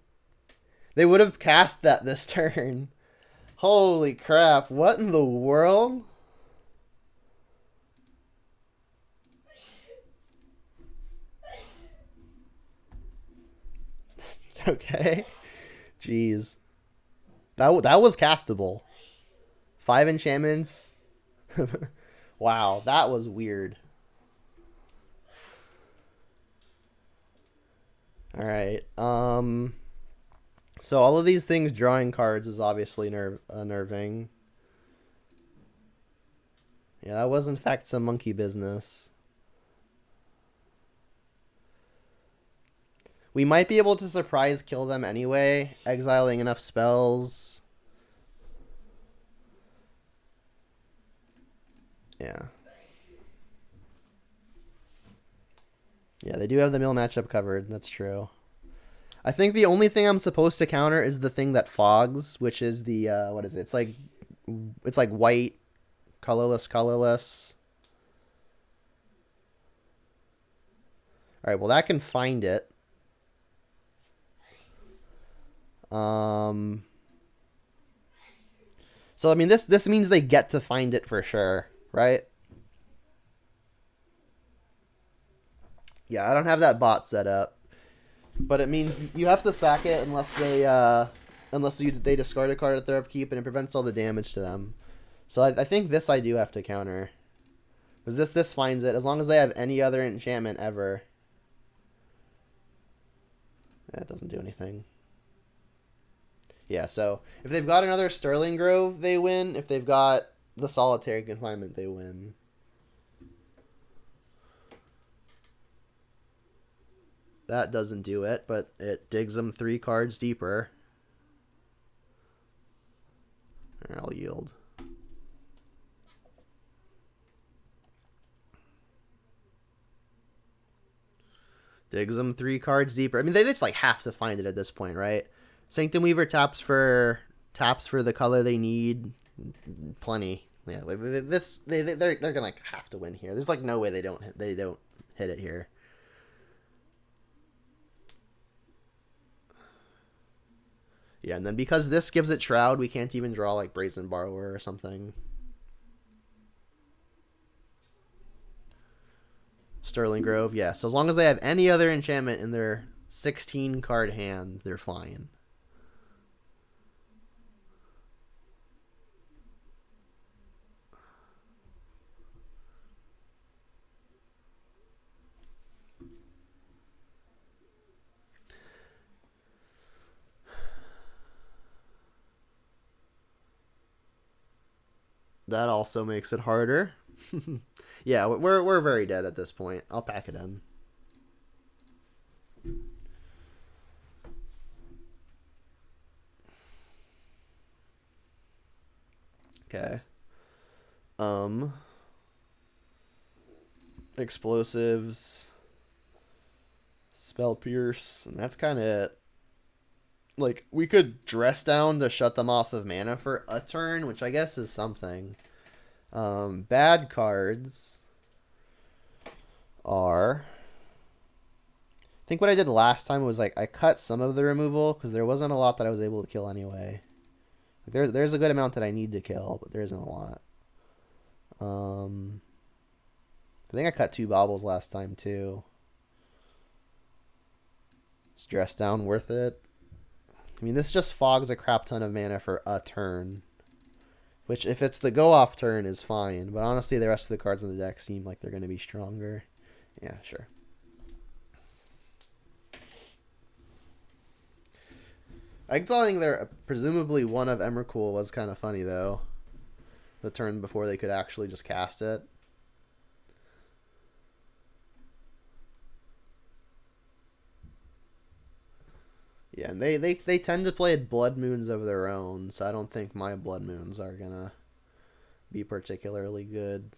They would have cast that this turn. Holy crap, what in the world? Okay. Jeez. That was castable. 5 enchantments. Wow, that was weird. Alright. So all of these things drawing cards is obviously unnerving. Yeah, that was in fact some monkey business. We might be able to surprise kill them anyway, exiling enough spells. Yeah. Yeah, they do have the mill matchup covered. That's true. I think the only thing I'm supposed to counter is the thing that fogs, which is the what is it? It's like white, colorless. All right, well that can find it. So I mean this means they get to find it for sure, right? Yeah, I don't have that bot set up. But it means you have to sack it unless they discard a card at their upkeep, and it prevents all the damage to them. So I think this I do have to counter. Because this finds it, as long as they have any other enchantment ever. That doesn't do anything. Yeah, so if they've got another Sterling Grove, they win. If they've got the Solitary Confinement, they win. That doesn't do it, but it digs them 3 cards deeper. I'll yield. Digs them 3 cards deeper. I mean, they just like have to find it at this point, right? Sanctum Weaver taps for the color they need. Plenty. Yeah, they're gonna like have to win here. There's like no way they don't hit it here. Yeah, and then because this gives it Shroud, we can't even draw like Brazen Borrower or something. Sterling Grove, yeah. So as long as they have any other enchantment in their 16 card hand, they're fine. That also makes it harder. Yeah, we're very dead at this point. I'll pack it in. Okay. Explosives, Spell Pierce, and that's kind of it. Like, we could Dress Down to shut them off of mana for a turn, which I guess is something. Bad cards are... I think what I did last time was, like, I cut some of the removal, because there wasn't a lot that I was able to kill anyway. Like, there's a good amount that I need to kill, but there isn't a lot. I think I cut 2 baubles last time, too. Is Dress Down worth it? I mean, this just fogs a crap ton of mana for a turn. Which, if it's the go-off turn, is fine. But honestly, the rest of the cards in the deck seem like they're going to be stronger. Yeah, sure. Exiling there, presumably one of Emrakul was kind of funny, though. The turn before they could actually just cast it. Yeah, and they tend to play Blood Moons of their own, so I don't think my Blood Moons are going to be particularly good.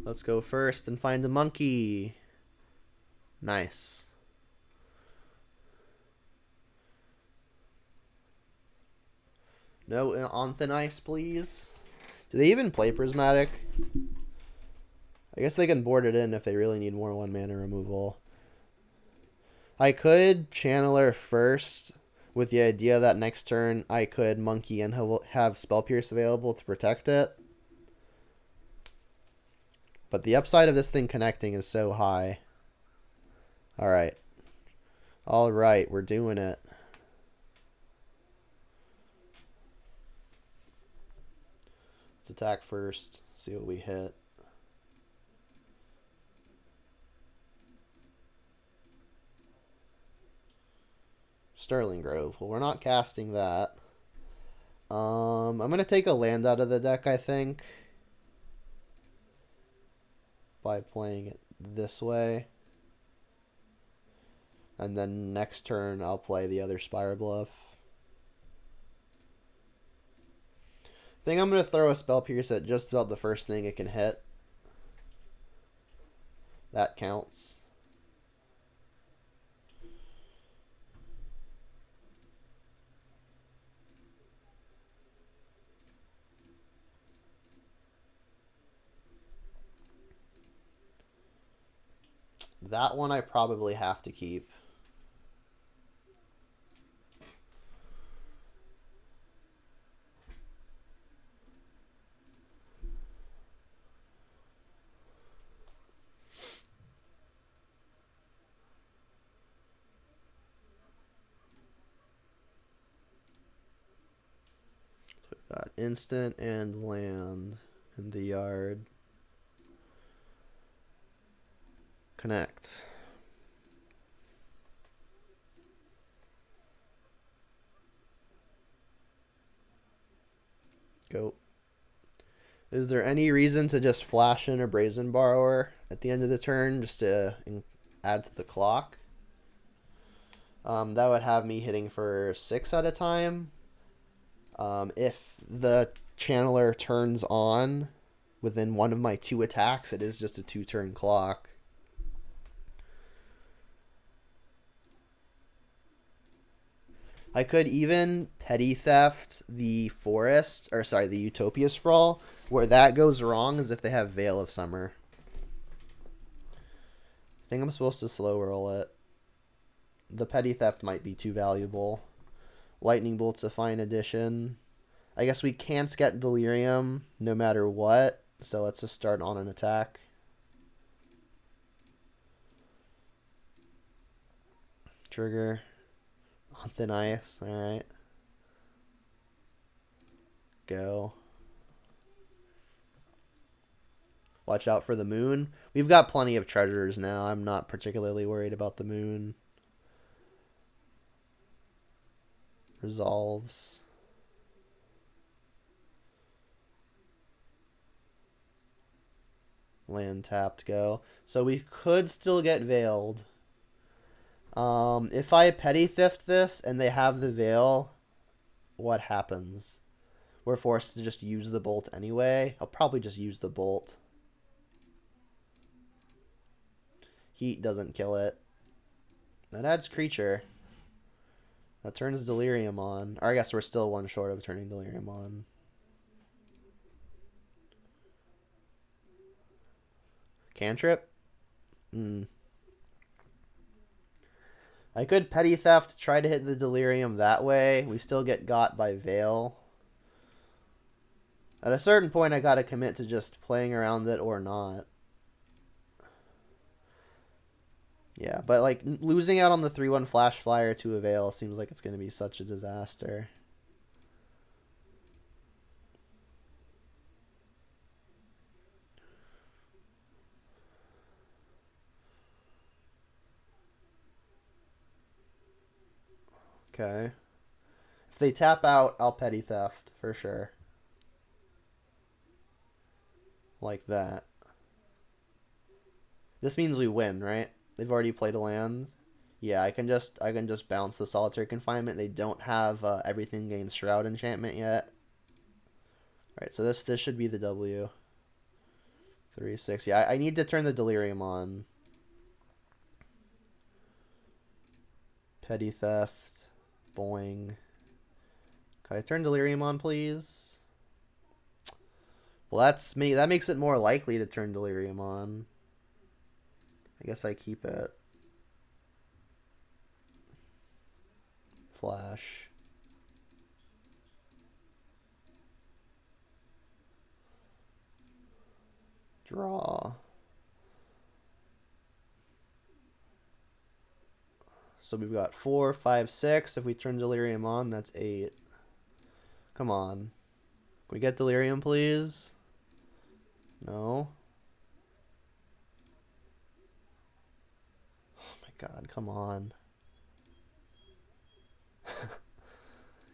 Let's go first and find a monkey. Nice. No on thin ice, please. Do they even play Prismatic? I guess they can board it in if they really need more 1 mana removal. I could Channeler first with the idea that next turn I could Monkey and have Spell Pierce available to protect it. But the upside of this thing connecting is so high. Alright. Alright, we're doing it. Let's attack first, see what we hit. Sterling Grove. Well, we're not casting that. I'm going to take a land out of the deck, I think. By playing it this way. And then next turn, I'll play the other Spire Bluff. I think I'm going to throw a Spell Pierce at just about the first thing it can hit. That counts. That one I probably have to keep. Got instant and land in the yard. Connect. Go. Is there any reason to just flash in a Brazen Borrower at the end of the turn just to add to the clock? That would have me hitting for 6 at a time. If the Channeler turns on within one of my 2 attacks, it is just a 2-turn clock. I could even Petty Theft the Forest, or sorry, the Utopia Sprawl. Where that goes wrong is if they have Veil of Summer. I think I'm supposed to slow roll it. The Petty Theft might be too valuable. Lightning Bolt's a fine addition. I guess we can't get Delirium no matter what. So let's just start on an attack. Trigger. On thin ice. Alright. Go. Watch out for the moon. We've got plenty of treasures now. I'm not particularly worried about the moon. Resolves. Land tapped, go. So we could still get Veiled. If I Petty Theft this and they have the Veil, what happens? We're forced to just use the bolt anyway. I'll probably just use the bolt. Heat doesn't kill it. That adds creature. That turns Delirium on. Or I guess we're still 1 short of turning Delirium on. Cantrip? I could Petty Theft, try to hit the Delirium that way. We still get got by Veil. At a certain point, I gotta commit to just playing around it or not. Yeah, but like losing out on the 3/1 Flash Flyer to a Veil seems like it's going to be such a disaster. Okay. If they tap out, I'll Petty Theft for sure. Like that. This means we win, right? They've already played a land. Yeah, I can just bounce the Solitary Confinement. They don't have Everything Gains Shroud enchantment yet. Alright, so this should be the W. 3/6. Yeah, I need to turn the Delirium on. Petty Theft. Boing. Can I turn Delirium on, please? Well, that's me. That makes it more likely to turn Delirium on. I guess I keep it. Flash. Draw. So we've got 4, 5, 6. If we turn Delirium on, that's 8. Come on. Can we get Delirium, please? No. Oh my god, come on.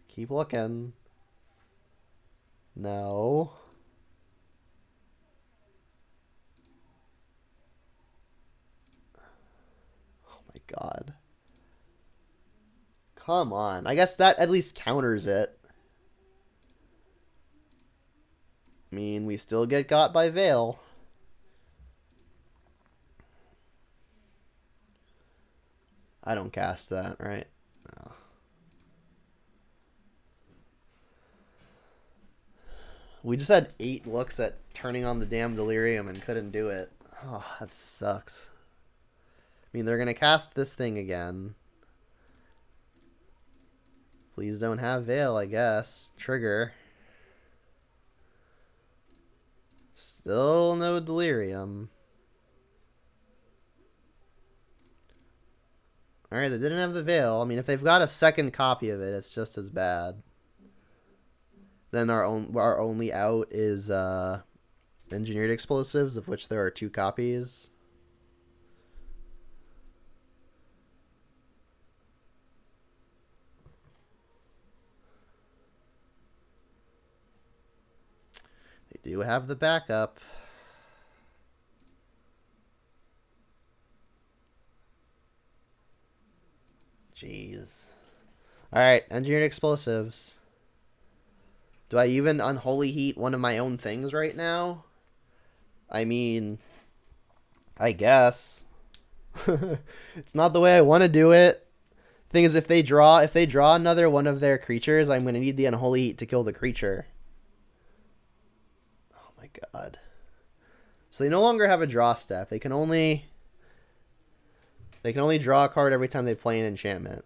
Keep looking. No. Oh my god. Come on. I guess that at least counters it. I mean, we still get got by Veil. I don't cast that, right? No. We just had 8 looks at turning on the damn Delirium and couldn't do it. Oh, that sucks. I mean, they're going to cast this thing again. Please don't have Veil, I guess. Trigger. Still no Delirium. Alright, they didn't have the Veil. I mean, if they've got a second copy of it, it's just as bad. Then our only out is Engineered Explosives, of which there are 2 copies. We do have the backup. Jeez. Alright, engineered explosives. Do I even unholy heat one of my own things right now? I mean, I guess. It's not the way I want to do it. Thing is, if they draw another one of their creatures, I'm going to need the unholy heat to kill the creature. Oh my god. So they no longer have a draw step. They can only draw a card every time they play an enchantment.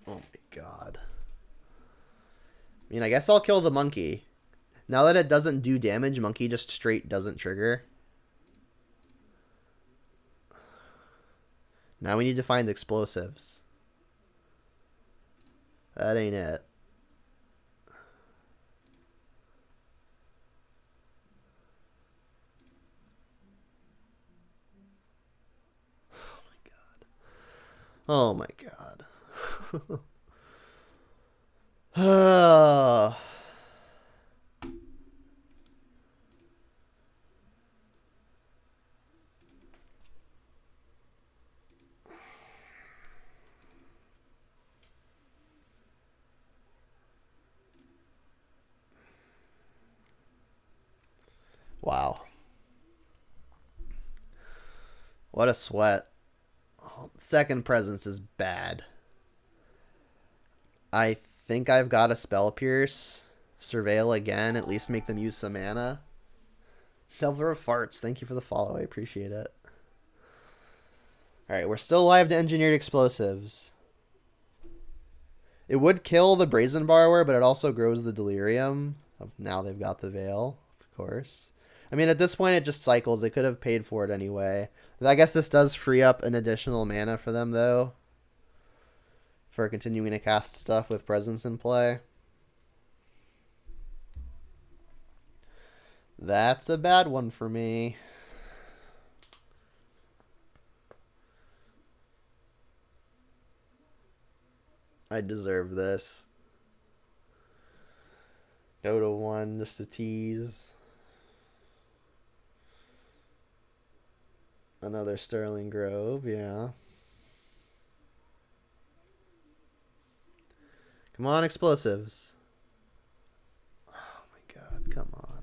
Oh my god. I mean, I guess I'll kill the monkey. Now that it doesn't do damage, monkey just straight doesn't trigger. Now we need to find explosives. That ain't it. Oh my god. Wow. What a sweat. Second presence is bad. I think I've got a Spell Pierce. Surveil again. At least make them use some mana. Delver of Farts. Thank you for the follow. I appreciate it. Alright, we're still live to engineered explosives. It would kill the Brazen Borrower, but it also grows the Delirium. Now they've got the Veil, of course. I mean, at this point, it just cycles. They could have paid for it anyway. I guess this does free up an additional mana for them, though. For continuing to cast stuff with presence in play. That's a bad one for me. I deserve this. Go to 1 just to tease. Another Sterling Grove, yeah. Come on, explosives. Oh my god, come on.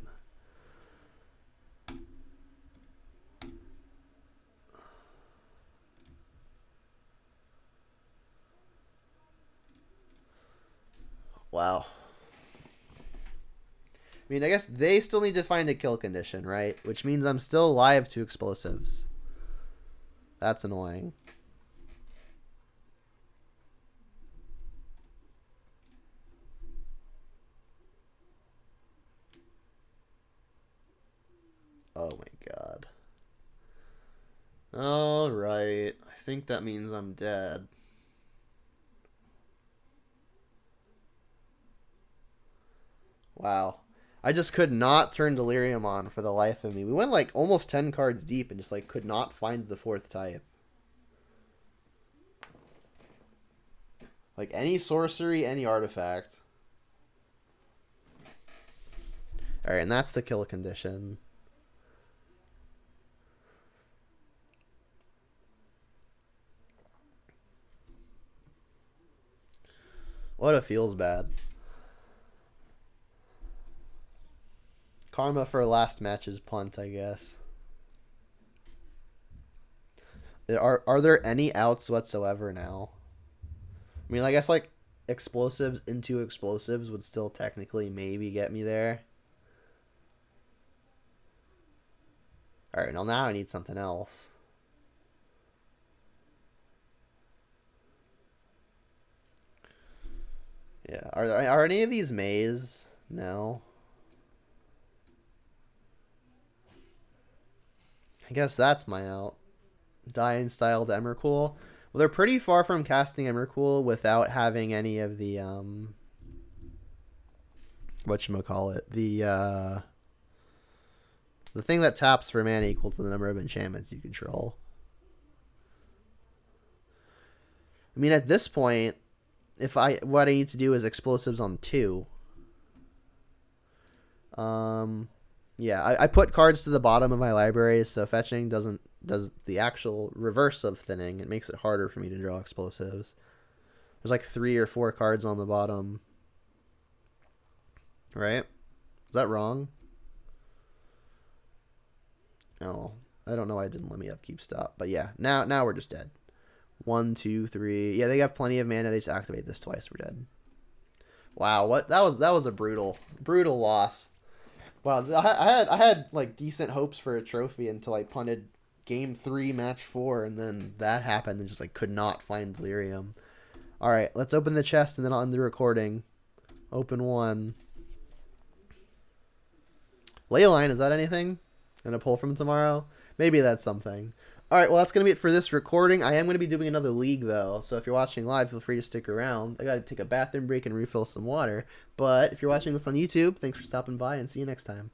Wow. I mean, I guess they still need to find a kill condition, right? Which means I'm still live to explosives. That's annoying. Oh my god. Alright. I think that means I'm dead. Wow. I just could not turn Delirium on for the life of me. We went like almost 10 cards deep and just like could not find the 4th type. Like any sorcery, any artifact. Alright, and that's the kill condition. What a feels bad. Karma for last match's punt, I guess. Are there any outs whatsoever now? I mean, I guess like explosives into explosives would still technically maybe get me there. Alright, well now I need something else. Yeah, are any of these maze? No. I guess that's my out. Dying styled Emrakul. Well, they're pretty far from casting Emrakul without having any of the whatchamacallit, the thing that taps for mana equal to the number of enchantments you control. I mean, at this point, what I need to do is explosives on 2. Yeah, I put cards to the bottom of my library, so fetching does the actual reverse of thinning. It makes it harder for me to draw explosives. There's like 3 or 4 cards on the bottom. Right? Is that wrong? Oh, I don't know why it didn't let me upkeep stop. But yeah, now we're just dead. 1, 2, 3. Yeah, they have plenty of mana. They just activate this twice. We're dead. Wow, what that was a brutal loss. Wow, I had like decent hopes for a trophy until I punted game 3, match 4, and then that happened and just like could not find Delirium. All right, let's open the chest and then I'll end the recording. Open 1. Leyline, is that anything? Gonna pull from tomorrow? Maybe that's something. Alright, well that's gonna be it for this recording. I am gonna be doing another league though, so if you're watching live, feel free to stick around. I gotta take a bathroom break and refill some water. But if you're watching this on YouTube, thanks for stopping by and see you next time.